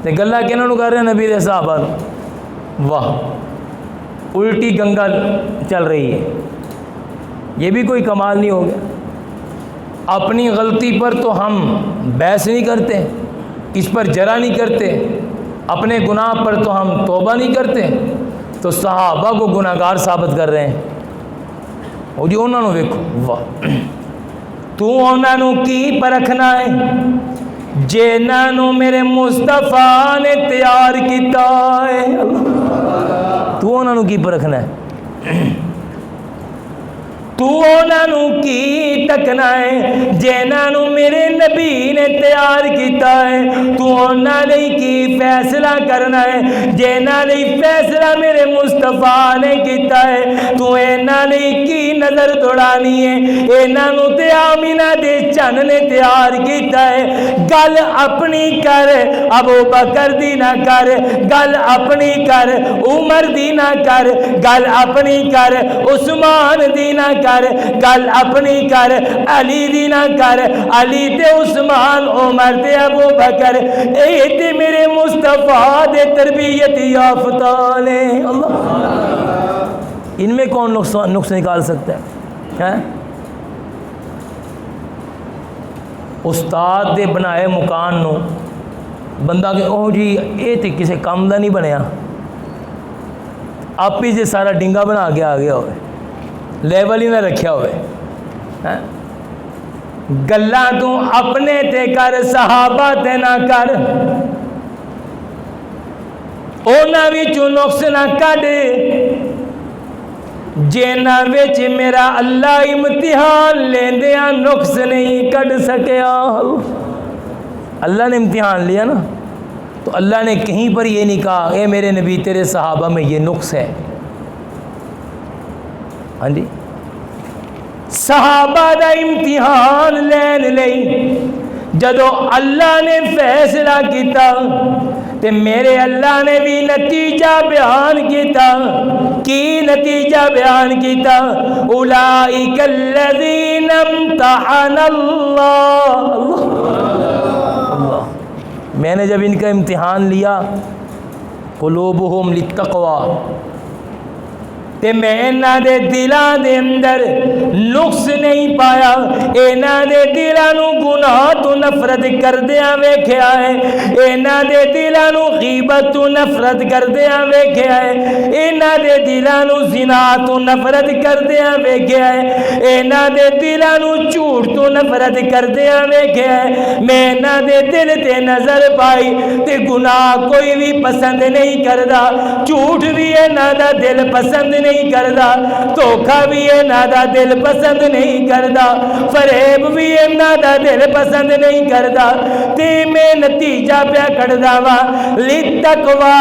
تے گلا کہنا نو کر رہے ہیں نبی دے صحابہ نو۔ واہ، الٹی گنگا چل رہی ہے۔ یہ بھی کوئی کمال نہیں ہو گیا؟ اپنی غلطی پر تو ہم بحث نہیں کرتے، اس پر جرا نہیں کرتے، اپنے گناہ پر تو ہم توبہ نہیں کرتے، تو صحابہ کو گناہ گار ثابت کر رہے ہیں۔ وہ جی انہوں نے ویکھو، واہ، تو انہوں نے کی پرکھنا ہے جنہاں نو میرے مصطفیٰ نے تیار کیتا ہے۔ تو انہوں نے کی پرکھنا ہے، تو انہوں کی تکنا ہے جنہوں میرے نبی نے تیار کیتا ہے۔ تو انہوں نے کی فیصلہ کرنا ہے جنہوں نے فیصلہ میرے مصطفیٰ نے کیتا ہے۔ تو انہوں نے کی نظر دوڑانی ہے، انہوں تے آمینہ دے چن نے تیار کیتا ہے۔ گل اپنی کر ابو بکر دی نہ کر، گل اپنی کر عمر دی نہ کر، گل اپنی کر عثمان دی نہ کر، گل اپنی کر علی دی نہ کر، علی تے عثمان عمر تے ابو بکر، اے تے میرے مصطفیٰ دے تربیت یافتہ نے۔ اللہ، ان میں کون نقص نکال سکتا ہے؟ استاد دے بنائے مکان نو بندہ کہ اوہ جی اے تے کسے کام دا نہیں بنیا، آپ ہی جے سارا ڈنگا بنا کے آ گیا ہوئے، لیول ہی نہ رکھیا ہوئے۔ گلاں تو اپنے تے کر، صحابہ تے نہ کر، اونا وچوں نقص نہ کڈ جنہاں وچ میرا اللہ امتحان لیندیاں نقص نہیں کڈ سکیا۔ اللہ نے امتحان لیا نا، تو اللہ نے کہیں پر یہ نہیں کہا اے میرے نبی تیرے صحابہ میں یہ نقص ہے۔ ہاں جی، صحابہ دا امتحان لین لئی جدو اللہ نے فیصلہ کیتا تے میرے اللہ نے بھی نتیجہ بیان کیتا۔ کی نتیجہ بیان کیتا؟ اولئک الذین امتحن اللہ۔ میں نے جب ان کا امتحان لیا، قلوبہم للتقوی، تے میں انہاں دے دلاں دے اندر نقص نہیں پایا، انہاں دے دلاں نو گناہ تو نفرت کردیاں ویکھیا ہے، انہاں دے دلاں نو غیبت تو نفرت کردیاں ویکھیا ہے، انہاں دے دلاں نو زنا تو نفرت کردیاں ویکھیا ہے، انہاں دے دلاں نو جھوٹ تو نفرت کردیاں ویکھیا ہے۔ میں انہاں دے دل تے نظر پائی تے گناہ کوئی بھی پسند نہیں کردا، جھوٹ بھی انہاں دا دل پسند نہیں کردا، دھوکا بھی انہاں دا دل پسند نہیں کردا، فریب بھی انہاں دا دل پسند نہیں کردا، تے میں نتیجہ پیا کڈدا وا لتقوا،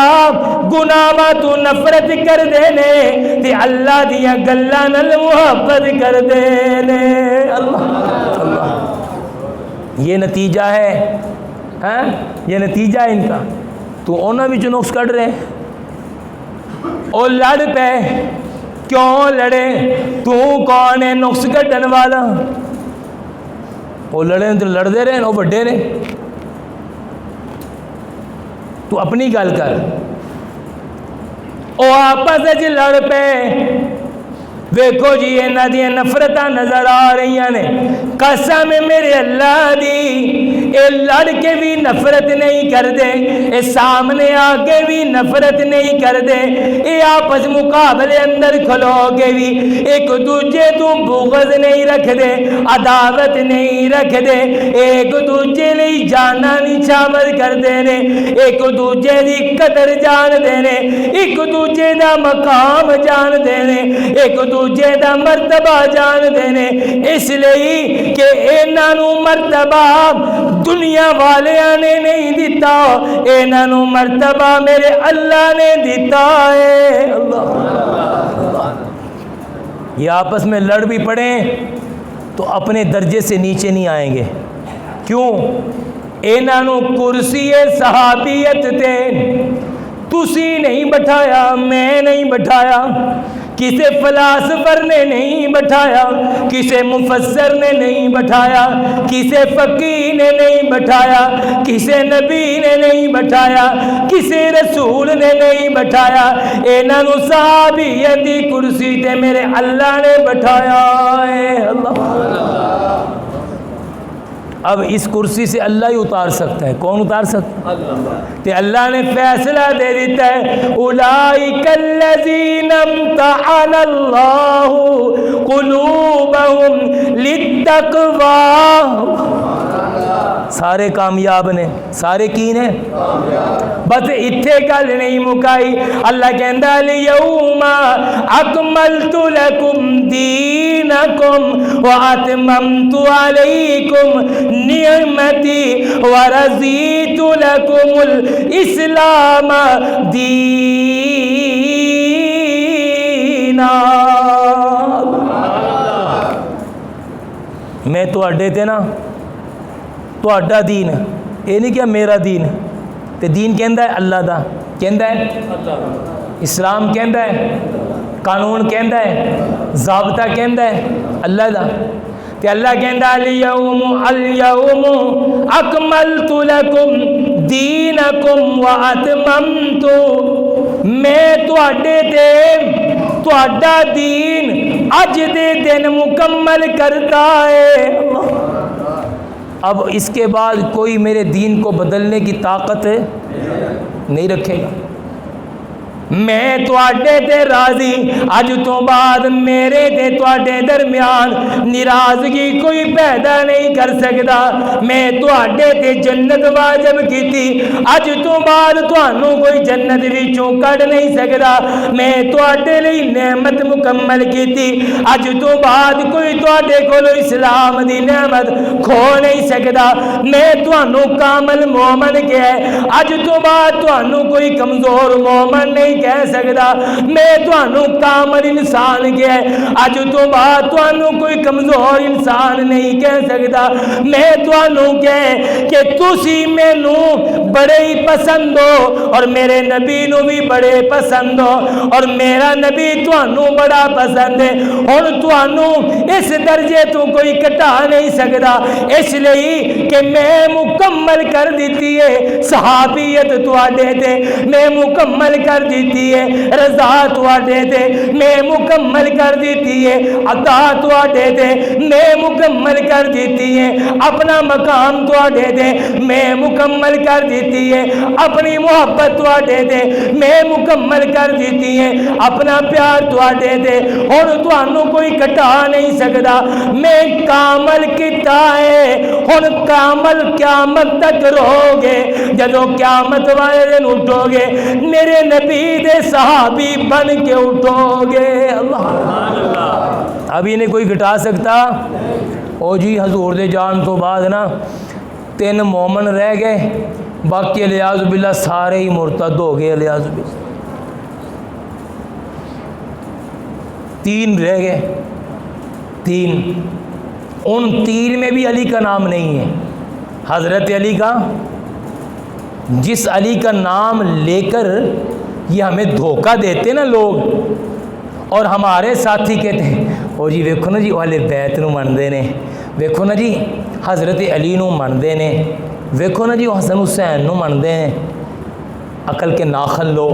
گناہاں تو نفرت کردے نے تے اللہ دیاں گلاں نال محبت کردے نے۔ اللہ، یہ نتیجہ ہے، یہ نتیجہ ہے ان کا۔ تو انہاں وچ نقص کڈ رہے ہیں، وہ لڑ پے، کیوں لڑے؟ تو کون ہے نقص کٹن والا؟ وہ لڑے تو لڑتے رہے، وہ بڑے نے، تو اپنی گل کر۔ وہ آپس وچ لڑ پے، ویکھو جی انہاں دی نفرتاں نظر آ رہی نے۔ قسم میرے اللہ دی، اے لڑ کے بھی نفرت نہیں کردے، اے سامنے آ کے بھی نفرت نہیں کردے، اے آپس مقابلے اندر کھلو کے بھی ایک دوجے تو بغض نہیں رکھ دے، عداوت نہیں رکھ دے، ایک دوجے لئی جانا نچھاور کر دے نے، ایک دوجے دی قدر جان دے نے، ایک دوجے دا مقام جان دے نے، ایک دوجے دا مرتبہ جان دے نے، اس لئی کہ انہاں نو مرتبہ دنیا والیاں نے نہیں دیتا، انہاں نو مرتبہ میرے اللہ نے دیتا ہے۔ اللہ، یہ آپس میں لڑ بھی پڑیں تو اپنے درجے سے نیچے نہیں آئیں گے۔ کیوں؟ انہاں نو کرسی صحابیت تے تسی نہیں بٹھایا، میں نہیں بٹھایا، کسے فلاسفر نے نہیں بٹھایا، کسے مفسر نے نہیں بٹھایا، کسے فقیہ نے نہیں بٹھایا، کسے نبی نے نہیں بٹھایا، کسے رسول نے نہیں بٹھایا، انہاں نو صحابیت دی کرسی تے میرے اللہ نے بٹھایا ہے۔ اللہ، اب اس کرسی سے اللہ ہی اتار سکتا ہے، کون اتار سکتا ہے؟ تے اللہ نے فیصلہ دے دیتا ہے، اولئک الذین امتحن اللہ قلوبہم للتقوی، سارے کامیاب نے، سارے کی نے؟ بس اتھے گل نہیں مکائی، اللہ کہندا الیوم اکملت لکم دینکم واتممت علیکم نعمتی ورضیت لکم الاسلام دینا۔ میں تواڈے تے نا تواڈا دین، یہ نہیں کہ میرا دین، تے دین کہندا ہے اللہ دا، کہندا ہے اسلام، کہندا ہے قانون، کہندا ہے ضابطہ، کہندا ہے اللہ دا۔ تے اللہ کہندا الیوم اکملت لکم دینکم واتممت، میں تواڈے تے تواڈا دین اج دے دن مکمل کرتا ہے۔ اب اس کے بعد کوئی میرے دین کو بدلنے کی طاقت نہیں رکھے گا۔ میں تواڈے تے راضی، اج تو بعد میرے تے تواڈے درمیان ناراضگی کوئی پیدا نہیں کر سکتا۔ میں تواڈے تے جنت واجب کیتی، اج تو بعد تانوں کوئی جنت وچوں کڈ نہیں سکتا۔ میں تواڈے لئی نعمت مکمل کیتی، اج تو بعد کوئی تواڈے کولوں اسلام دی نعمت کھو نہیں سکتا۔ میں تانوں کامل مومن کہیا ہے، اج تو بعد تانوں کوئی کمزور مومن نہیں کہہ سکتا۔ میں تانوں کامل انسان کہیا ہے، اج تو بعد تانوں کوئی کمزور انسان نہیں کہہ سکتا۔ میں تانوں کہہ کہ تسی مینوں بڑے ہی پسند ہو اور میرے نبی نو بھی بڑے پسند ہو اور میرا نبی تانوں بڑا پسند ہے، اور تانوں اس درجے تو کوئی کٹا نہیں سکتا، اس لیے کہ میں مکمل کر دیتی ہے صحابیت تواڈے تے، میں مکمل کر دیتی ہے رضا تواڈے تے، میں مکمل کر دیتی ہے عطا تواڈے تے، میں مکمل کر دیتی ہے اپنا مقام تواڈے تے، میں مکمل کر دیتی ہے اپنی محبت تواڈے تے، میں مکمل کر دیتی ہے اپنا پیار تواڈے تے، اور تانوں کوئی کٹا نہیں سکتا۔ میں کامل کیتا ہے، ہن کامل قیامت تک رہو گے، جدوں قیامت والے دن اٹھو گے میرے نبی دے صحابی بن کے اٹھو گے۔ اللہ، اب انہیں کوئی گھٹا سکتا؟ او جی حضور دے جان تو بعد نا 3 مومن رہ گئے، باقی الیاذ باللہ سارے ہی مرتد ہو گئے، الیاذ باللہ 3 رہ گئے، 3، ان 3 میں بھی علی کا نام نہیں ہے۔ حضرت علی کا، جس علی کا نام لے کر یہ ہمیں دھوکہ دیتے نا لوگ، اور ہمارے ساتھی کہتے ہیں او جی ویکھو نا جی اہل بیت نو منتے نے، ویکھو نا جی حضرت علی نو منتے نے، ویکھو نا جی حسن حسین نو منتے ہیں۔ عقل کے ناخن لو،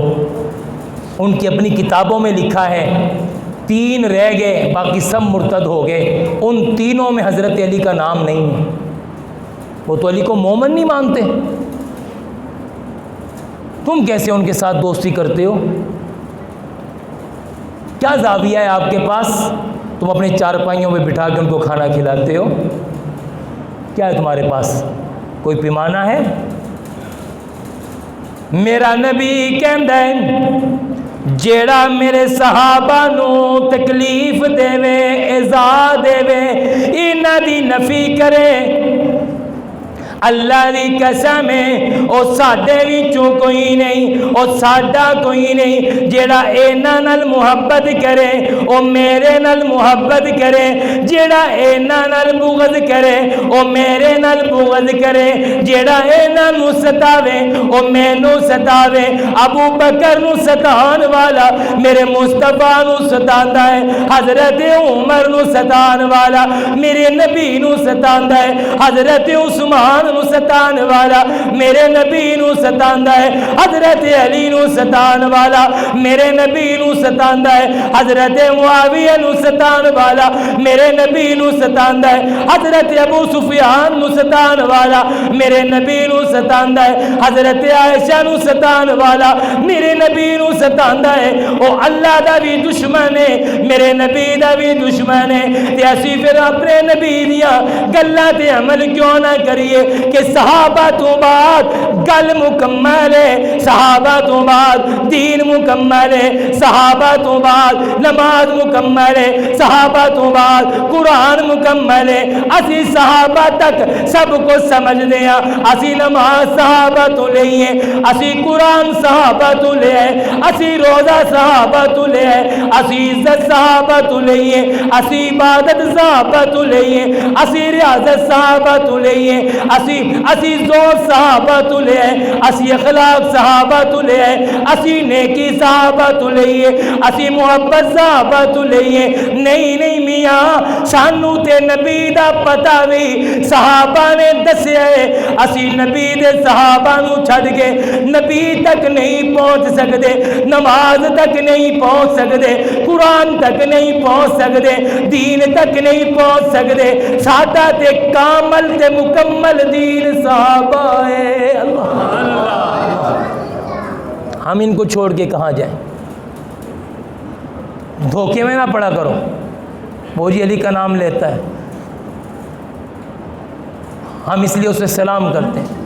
ان کی اپنی کتابوں میں لکھا ہے 3 رہ گئے باقی سب مرتد ہو گئے، ان تینوں میں حضرت علی کا نام نہیں ہے۔ وہ تو علی کو مومن نہیں مانتے، تم کیسے ان کے ساتھ دوستی کرتے ہو؟ کیا زاویہ ہے آپ کے پاس؟ تم اپنے چارپائیوں میں بٹھا کے ان کو کھانا کھلاتے ہو؟ کیا ہے تمہارے پاس؟ کوئی پیمانہ ہے؟ میرا نبی کہندا ہے جیڑا میرے صحابہ نو تکلیف دے وے، ایذا دے وے، انہاں دی نفی کرے، اللہ دی قسم ہے او ساڈے وچوں کوئی نہیں، او ساڈا کوئی نہیں، جیڑا انہاں نال محبت کرے او میرے نال محبت کرے، جیڑا انہاں نال بغض کرے او میرے نال بغض کرے، جیڑا انہاں نو ستاوے او مینوں ستاوے۔ ابو بکر نو ستان والا میرے مصطفیٰ نو ستاندا ہے، حضرت عمر نو ستان والا میرے نبی نو ستاندا ہے، حضرت عثمان نو ستان والا میرے نبی نو ستاندا ہے، حضرت علی نو ستان والا میرے نبی نو ستاندا ہے، حضرت معاویہ نو ستان والا میرے نبی نو ستاندا ہے، حضرت ابو سفیان نو ستان والا میرے نبی نو ستاندا ہے، حضرت عائشہ نو ستان والا میرے نبی نو ستاندا ہے۔ او اللہ دا بھی دشمن ہے، میرے نبی دا بھی دشمن ہے، تے اسی پھر اپنے نبی دیاں گلاں تے عمل کیوں نہ کریے کہ صحابہ تو بعد گل مکمل ہے، صحابہ تو بعد دین مکمل ہے، صحابہ تو بعد نماز مکمل ہے، صحابہ تو بعد قرآن مکمل ہے۔ اسی صحابہ تک سب کو سمجھ دیا، اسی نماز صحابہ تو لئیے، اسی قرآن صحابہ تو لے ہے، اسی روزہ صحابہ تو لے ہے، اسی عزت صحابہ تو لئیے، اسی عبادت صحابہ تو لئیے، اسی ریاضت صحابہ تو لئیے، اسی زور صحابہ تو لے ہے، اسی اخلاق صحابہ تو لے ہے، اسی نیکی صحابہ تو لئیے، اسی محبت صحابہ تو لئیے۔ نہیں میاں، سانو تے نبی دا پتہ بھی صحابہ نے دسیا ہے، اسی نبی دے صحابہ نو چھڑ کے نبی تک نہیں پہنچ سکتے، نماز تک نہیں پہنچ سکتے، قرآن تک نہیں پہنچ سکتے، دین تک نہیں پہنچ سکتے۔ سادہ تے کامل تے مکمل دین صحابہ ہے۔ ہم ان کو چھوڑ کے کہاں جائیں؟ دھوکے میں نہ پڑا کرو، وہ جی علی کا نام لیتا ہے، ہم اس لیے اسے سلام کرتے ہیں۔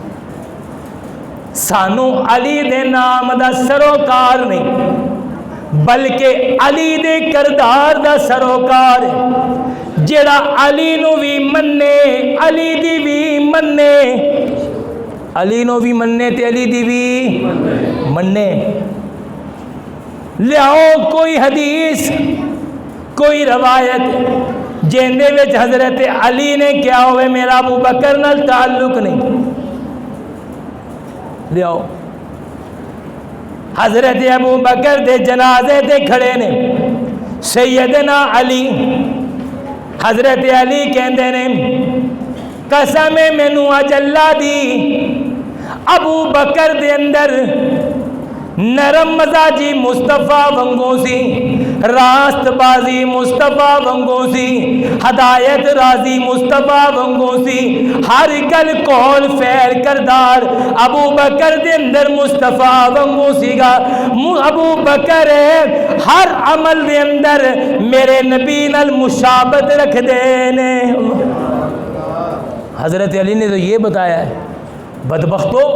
سانو علی دے نام دا سروکار نہیں بلکہ علی دے کردار دا سروکار ہے، جڑا علی نو بھی مننے علی دی بھی مننے، علی نو بھی مننے تے علی دی بھی مننے۔ لیاؤ کوئی حدیث کوئی روایت جیندے وچ حضرت علی نے کیا ہوئے میرا ابو بکر نال تعلق نہیں، لیاؤ۔ حضرت ابو بکر دے جنازے تے کھڑے نے سیدنا علی، حضرت علی کہندے نے قسم مینوں اج اللہ دی ابو بکر دے اندر نرم مزاجی مصطفیٰ ونگو سی، راست بازی مصطفیٰ ونگو سی، ہدایت راضی مصطفیٰ ونگو سی، ہر گل کول فعل کردار ابو بکر دے اندر مصطفیٰ ونگو سی گا۔ ابو بکر ہر عمل دے اندر میرے نبی نال مشابہت رکھ دینے۔ حضرت علی نے تو یہ بتایا ہے، بدبختو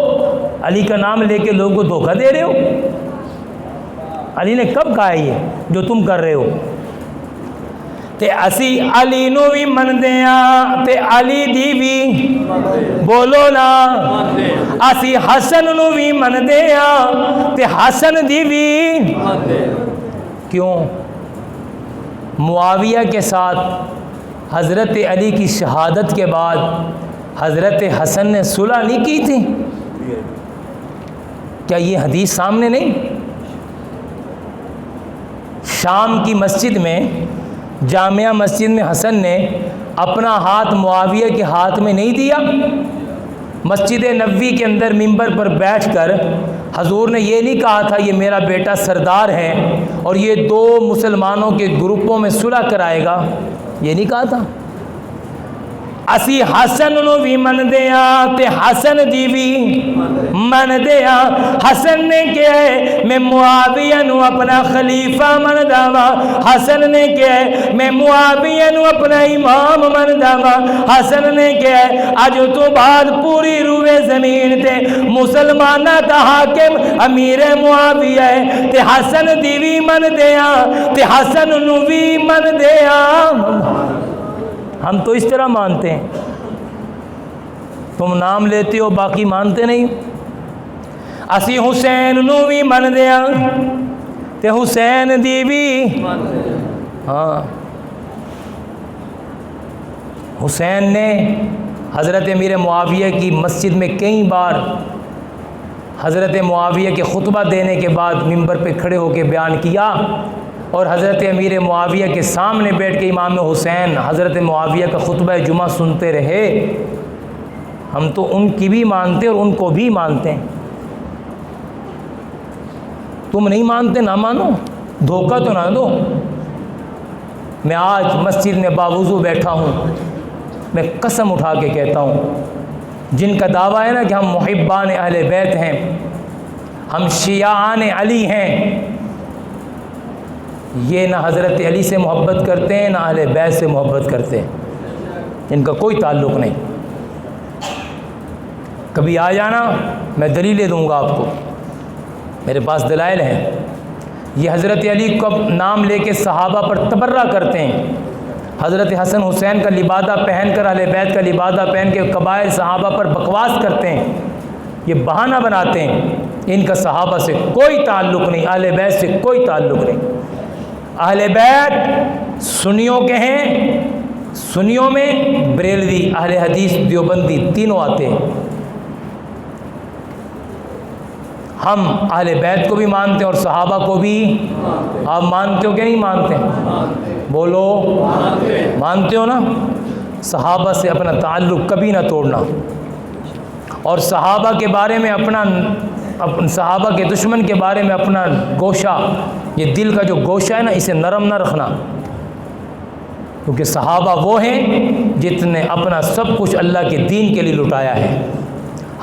علی کا نام لے کے لوگوں کو دھوکہ دے رہے ہو۔ علی نے کب کہا ہے یہ جو تم کر رہے ہو؟ تے اسی علی نو بھی من دیاں تے علی دی بھی بولو نا، اسی حسن نو بھی من دیاں تے حسن دی بھی۔ کیوں؟ معاویہ کے ساتھ حضرت علی کی شہادت کے بعد حضرت حسن نے صلح نہیں کی تھی؟ کیا یہ حدیث سامنے نہیں؟ شام کی مسجد میں، جامعہ مسجد میں حسن نے اپنا ہاتھ معاویہ کے ہاتھ میں نہیں دیا؟ مسجد نبوی کے اندر منبر پر بیٹھ کر حضور نے یہ نہیں کہا تھا یہ میرا بیٹا سردار ہے اور یہ دو مسلمانوں کے گروپوں میں صلح کرائے گا؟ یہ نہیں کہا تھا؟ اسی حسن نو بھی من دیا تے حسن دی بھی من دیا۔ حسن نے کیا ہے میں معاویہ نو اپنا خلیفہ من داوا، حسن نے کیا ہے میں معاویہ نو اپنا امام من داوا، حسن نے کیا ہے اج تو بعد پوری روئے زمین تے مسلمانہ دا حاکم امیر معاویہ ہے تے حسن دی بھی من دیا تے حسن نو بھی من دیا۔ ہم تو اس طرح مانتے ہیں، تم نام لیتے ہو باقی مانتے نہیں۔ اسی حسین نو بھی من دیا تے حسین دی بھی، ہاں حسین نے حضرت امیر معاویہ کی مسجد میں کئی بار حضرت معاویہ کے خطبہ دینے کے بعد منبر پہ کھڑے ہو کے بیان کیا، اور حضرت امیر معاویہ کے سامنے بیٹھ کے امام حسین حضرت معاویہ کا خطبہ جمعہ سنتے رہے۔ ہم تو ان کی بھی مانتے اور ان کو بھی مانتے ہیں۔ تم نہیں مانتے نہ مانو، دھوکہ تو نہ دو۔ میں آج مسجد میں باوضو بیٹھا ہوں، میں قسم اٹھا کے کہتا ہوں جن کا دعویٰ ہے نا کہ ہم محبان اہل بیت ہیں، ہم شیعان علی ہیں، یہ نہ حضرت علی سے محبت کرتے ہیں نہ اہل بیت سے محبت کرتے ہیں، ان کا کوئی تعلق نہیں۔ کبھی آ جانا، میں دلیلیں دوں گا آپ کو، میرے پاس دلائل ہیں۔ یہ حضرت علی کو نام لے کے صحابہ پر تبرہ کرتے ہیں، حضرت حسن حسین کا لبادہ پہن کر اہل بیت کا لبادہ پہن کے قبائل صحابہ پر بکواس کرتے ہیں، یہ بہانہ بناتے ہیں۔ ان کا صحابہ سے کوئی تعلق نہیں، اہل بیت سے کوئی تعلق نہیں۔ اہل بیت سنیوں کے ہیں، سنیوں میں بریلوی، اہل حدیث، دیوبندی تینوں آتے ہیں۔ ہم اہل بیت کو بھی مانتے ہیں اور صحابہ کو بھی۔ آپ مانتے ہو کہ نہیں مانتے؟ بولو مانتے ہو نا؟ صحابہ سے اپنا تعلق کبھی نہ توڑنا، اور صحابہ کے بارے میں صحابہ کے دشمن کے بارے میں اپنا گوشہ، یہ دل کا جو گوشہ ہے نا، اسے نرم نہ رکھنا، کیونکہ صحابہ وہ ہیں جس نے اپنا سب کچھ اللہ کے دین کے لیے لٹایا ہے۔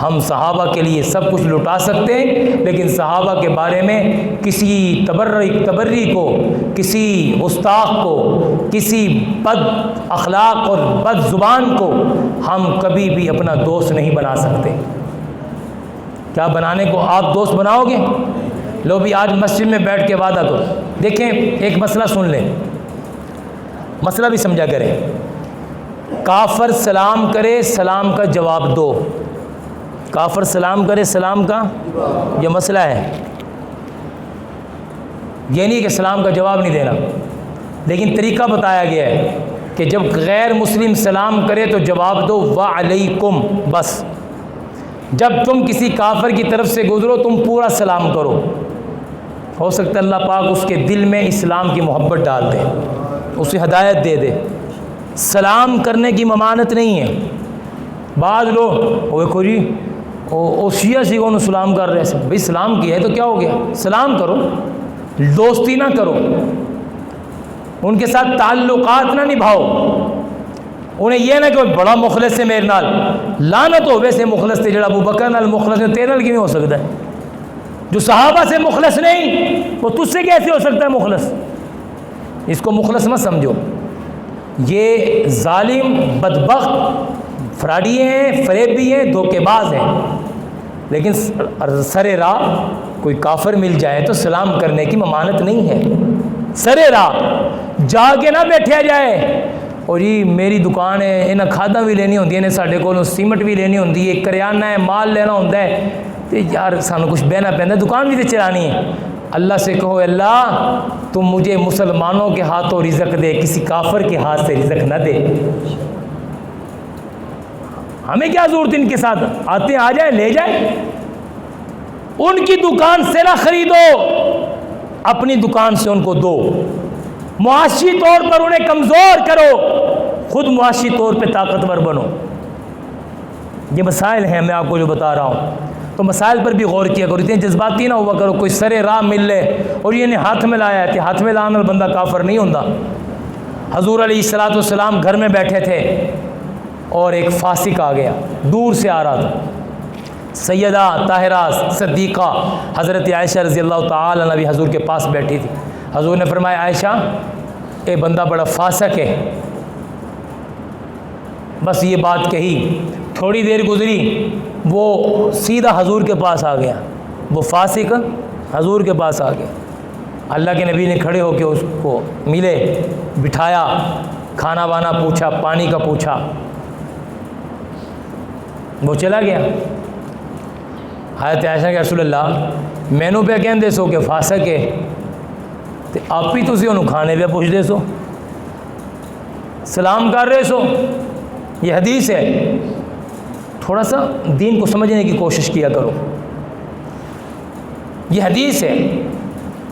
ہم صحابہ کے لیے سب کچھ لٹا سکتے ہیں، لیکن صحابہ کے بارے میں کسی تبری کو، کسی گستاخ کو، کسی بد اخلاق اور بد زبان کو ہم کبھی بھی اپنا دوست نہیں بنا سکتے۔ کیا بنانے کو آپ دوست بناؤ گے؟ لو بھی آج مسجد میں بیٹھ کے وعدہ کرو۔ دیکھیں ایک مسئلہ سن لیں، مسئلہ بھی سمجھا کریں۔ کافر سلام کرے، سلام کا جواب دو۔ کافر سلام کرے، سلام کا یہ مسئلہ ہے، یہ نہیں کہ سلام کا جواب نہیں دینا، لیکن طریقہ بتایا گیا ہے کہ جب غیر مسلم سلام کرے تو جواب دو وعلیکم، بس۔ جب تم کسی کافر کی طرف سے گزرو تم پورا سلام کرو، ہو سکتا ہے اللہ پاک اس کے دل میں اسلام کی محبت ڈال دے، اسے ہدایت دے دے۔ سلام کرنے کی ممانت نہیں ہے۔ بعض لوگ دیکھو جی شیعہ سی کو سلام کر رہے ہیں، بھائی سلام کیا ہے تو کیا ہو گیا؟ سلام کرو، دوستی نہ کرو، ان کے ساتھ تعلقات نہ نبھاؤ۔ انہیں یہ نہ کہ بڑا مخلص ہے میرے نال، لعنت ہو ویسے مخلص تھے جڑا ابو بکر نال مخلص ہے، تیرے نال کیوں ہو سکتا ہے؟ جو صحابہ سے مخلص نہیں وہ تجھ سے کیسے ہو سکتا ہے مخلص؟ اس کو مخلص مت سمجھو، یہ ظالم، بدبخت، فراڈی ہیں، فریبی ہیں، دھوکے باز ہیں۔ لیکن سر راہ کوئی کافر مل جائے تو سلام کرنے کی ممانت نہیں ہے۔ سر راہ جا کے نہ بیٹھیا جائے، اور جی میری دکان ہے، انہیں کھاداں بھی لینی ہوندی ہیں، ساڈے کولوں سیمنٹ بھی لینی ہوندی ہے، کریانہ ہے، مال لینا ہوتا ہے، تو یار سانو کچھ بہنا پہنتا ہے، دکان بھی تو چلانی ہے۔ اللہ سے کہو اللہ تم مجھے مسلمانوں کے ہاتھوں رزق دے، کسی کافر کے ہاتھ سے رزق نہ دے۔ ہمیں کیا ضرورت ان کے ساتھ؟ آتے آ جائے، لے جائے، ان کی دکان سے نہ خریدو، اپنی دکان سے ان کو دو۔ معاشی طور پر انہیں کمزور کرو، خود معاشی طور پہ طاقتور بنو۔ یہ مسائل ہیں میں آپ کو جو بتا رہا ہوں، تو مسائل پر بھی غور کیا کرو، اتنے جذباتی نہ ہوا کرو۔ کوئی سرے راہ مل لے اور یہ نہیں ہاتھ میں لایا کہ ہاتھ میں لانا بندہ کافر نہیں ہوتا۔ حضور علیہ الصلوۃ والسلام گھر میں بیٹھے تھے اور ایک فاسق آ گیا، دور سے آ رہا تھا۔ سیدہ طاہرہ صدیقہ حضرت عائشہ رضی اللہ تعالی عنہ بھی حضور کے پاس بیٹھی تھی۔ حضور نے فرمایا عائشہ اے بندہ بڑا فاسق ہے، بس یہ بات کہی، تھوڑی دیر گزری وہ سیدھا حضور کے پاس آ گیا، وہ فاسق حضور کے پاس آ گیا۔ اللہ کے نبی نے کھڑے ہو کے اس کو ملے، بٹھایا، کھانا وانا پوچھا، پانی کا پوچھا، وہ چلا گیا۔ حضرت عائشہ کہ رسول اللہ مینو پہ کہندے سو کہ فاسق ہے تے آپ ہی تسی انہوں کھانے پہ پوچھ دے سو، سلام کر رہے سو۔ یہ حدیث ہے، تھوڑا سا دین کو سمجھنے کی کوشش کیا کرو۔ یہ حدیث ہے،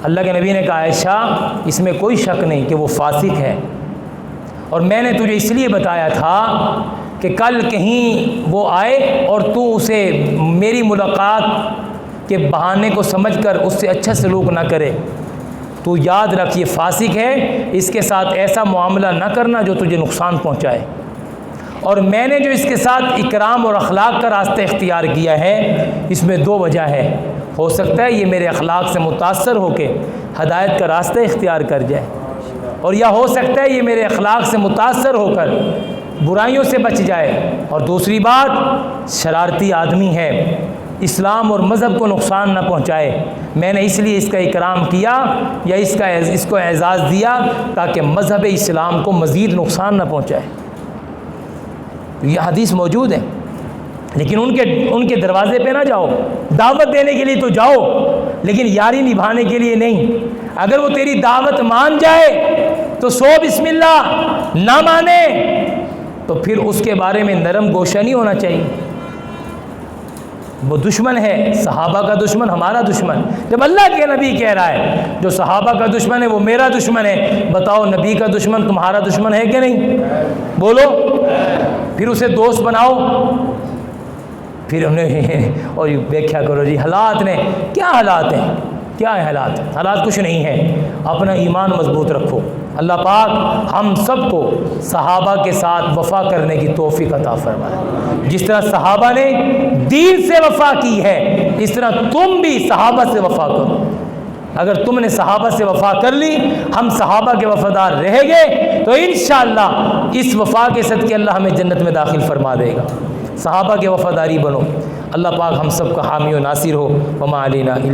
اللہ کے نبی نے کہا عائشہ اس میں کوئی شک نہیں کہ وہ فاسق ہے، اور میں نے تجھے اس لیے بتایا تھا کہ کل کہیں وہ آئے اور تو اسے میری ملاقات کے بہانے کو سمجھ کر اس سے اچھا سلوک نہ کرے، تو یاد رکھ یہ فاسق ہے، اس کے ساتھ ایسا معاملہ نہ کرنا جو تجھے نقصان پہنچائے۔ اور میں نے جو اس کے ساتھ اکرام اور اخلاق کا راستہ اختیار کیا ہے، اس میں دو وجہ ہے۔ ہو سکتا ہے یہ میرے اخلاق سے متاثر ہو کے ہدایت کا راستہ اختیار کر جائے، اور یا ہو سکتا ہے یہ میرے اخلاق سے متاثر ہو کر برائیوں سے بچ جائے۔ اور دوسری بات، شرارتی آدمی ہے، اسلام اور مذہب کو نقصان نہ پہنچائے۔ میں نے اس لیے اس کا اکرام کیا یا اس کو اعزاز دیا تاکہ مذہب اسلام کو مزید نقصان نہ پہنچائے۔ یہ حدیث موجود ہے، لیکن ان کے دروازے پہ نہ جاؤ۔ دعوت دینے کے لیے تو جاؤ، لیکن یاری نبھانے کے لیے نہیں۔ اگر وہ تیری دعوت مان جائے تو سو بسم اللہ، نہ مانے تو پھر اس کے بارے میں نرم گوشہ نہیں ہونا چاہیے۔ وہ دشمن ہے، صحابہ کا دشمن ہمارا دشمن۔ جب اللہ کے نبی کہہ رہا ہے جو صحابہ کا دشمن ہے وہ میرا دشمن ہے، بتاؤ نبی کا دشمن تمہارا دشمن ہے کہ نہیں؟ بولو۔ پھر اسے دوست بناؤ، پھر انہیں اور دیکھا کرو جی حالات نے کیا حالات ہیں، کیا ہے حالات؟ حالات کچھ نہیں ہے۔ اپنا ایمان مضبوط رکھو۔ اللہ پاک ہم سب کو صحابہ کے ساتھ وفا کرنے کی توفیق عطا فرمائے۔ جس طرح صحابہ نے دین سے وفا کی ہے، اس طرح تم بھی صحابہ سے وفا کرو۔ اگر تم نے صحابہ سے وفا کر لی، ہم صحابہ کے وفادار رہ گئے، تو انشاءاللہ اس وفا کے صدقے اللہ ہمیں جنت میں داخل فرما دے گا۔ صحابہ کے وفاداری بنو۔ اللہ پاک ہم سب کا حامی و ناصر ہو۔ وما علینا الا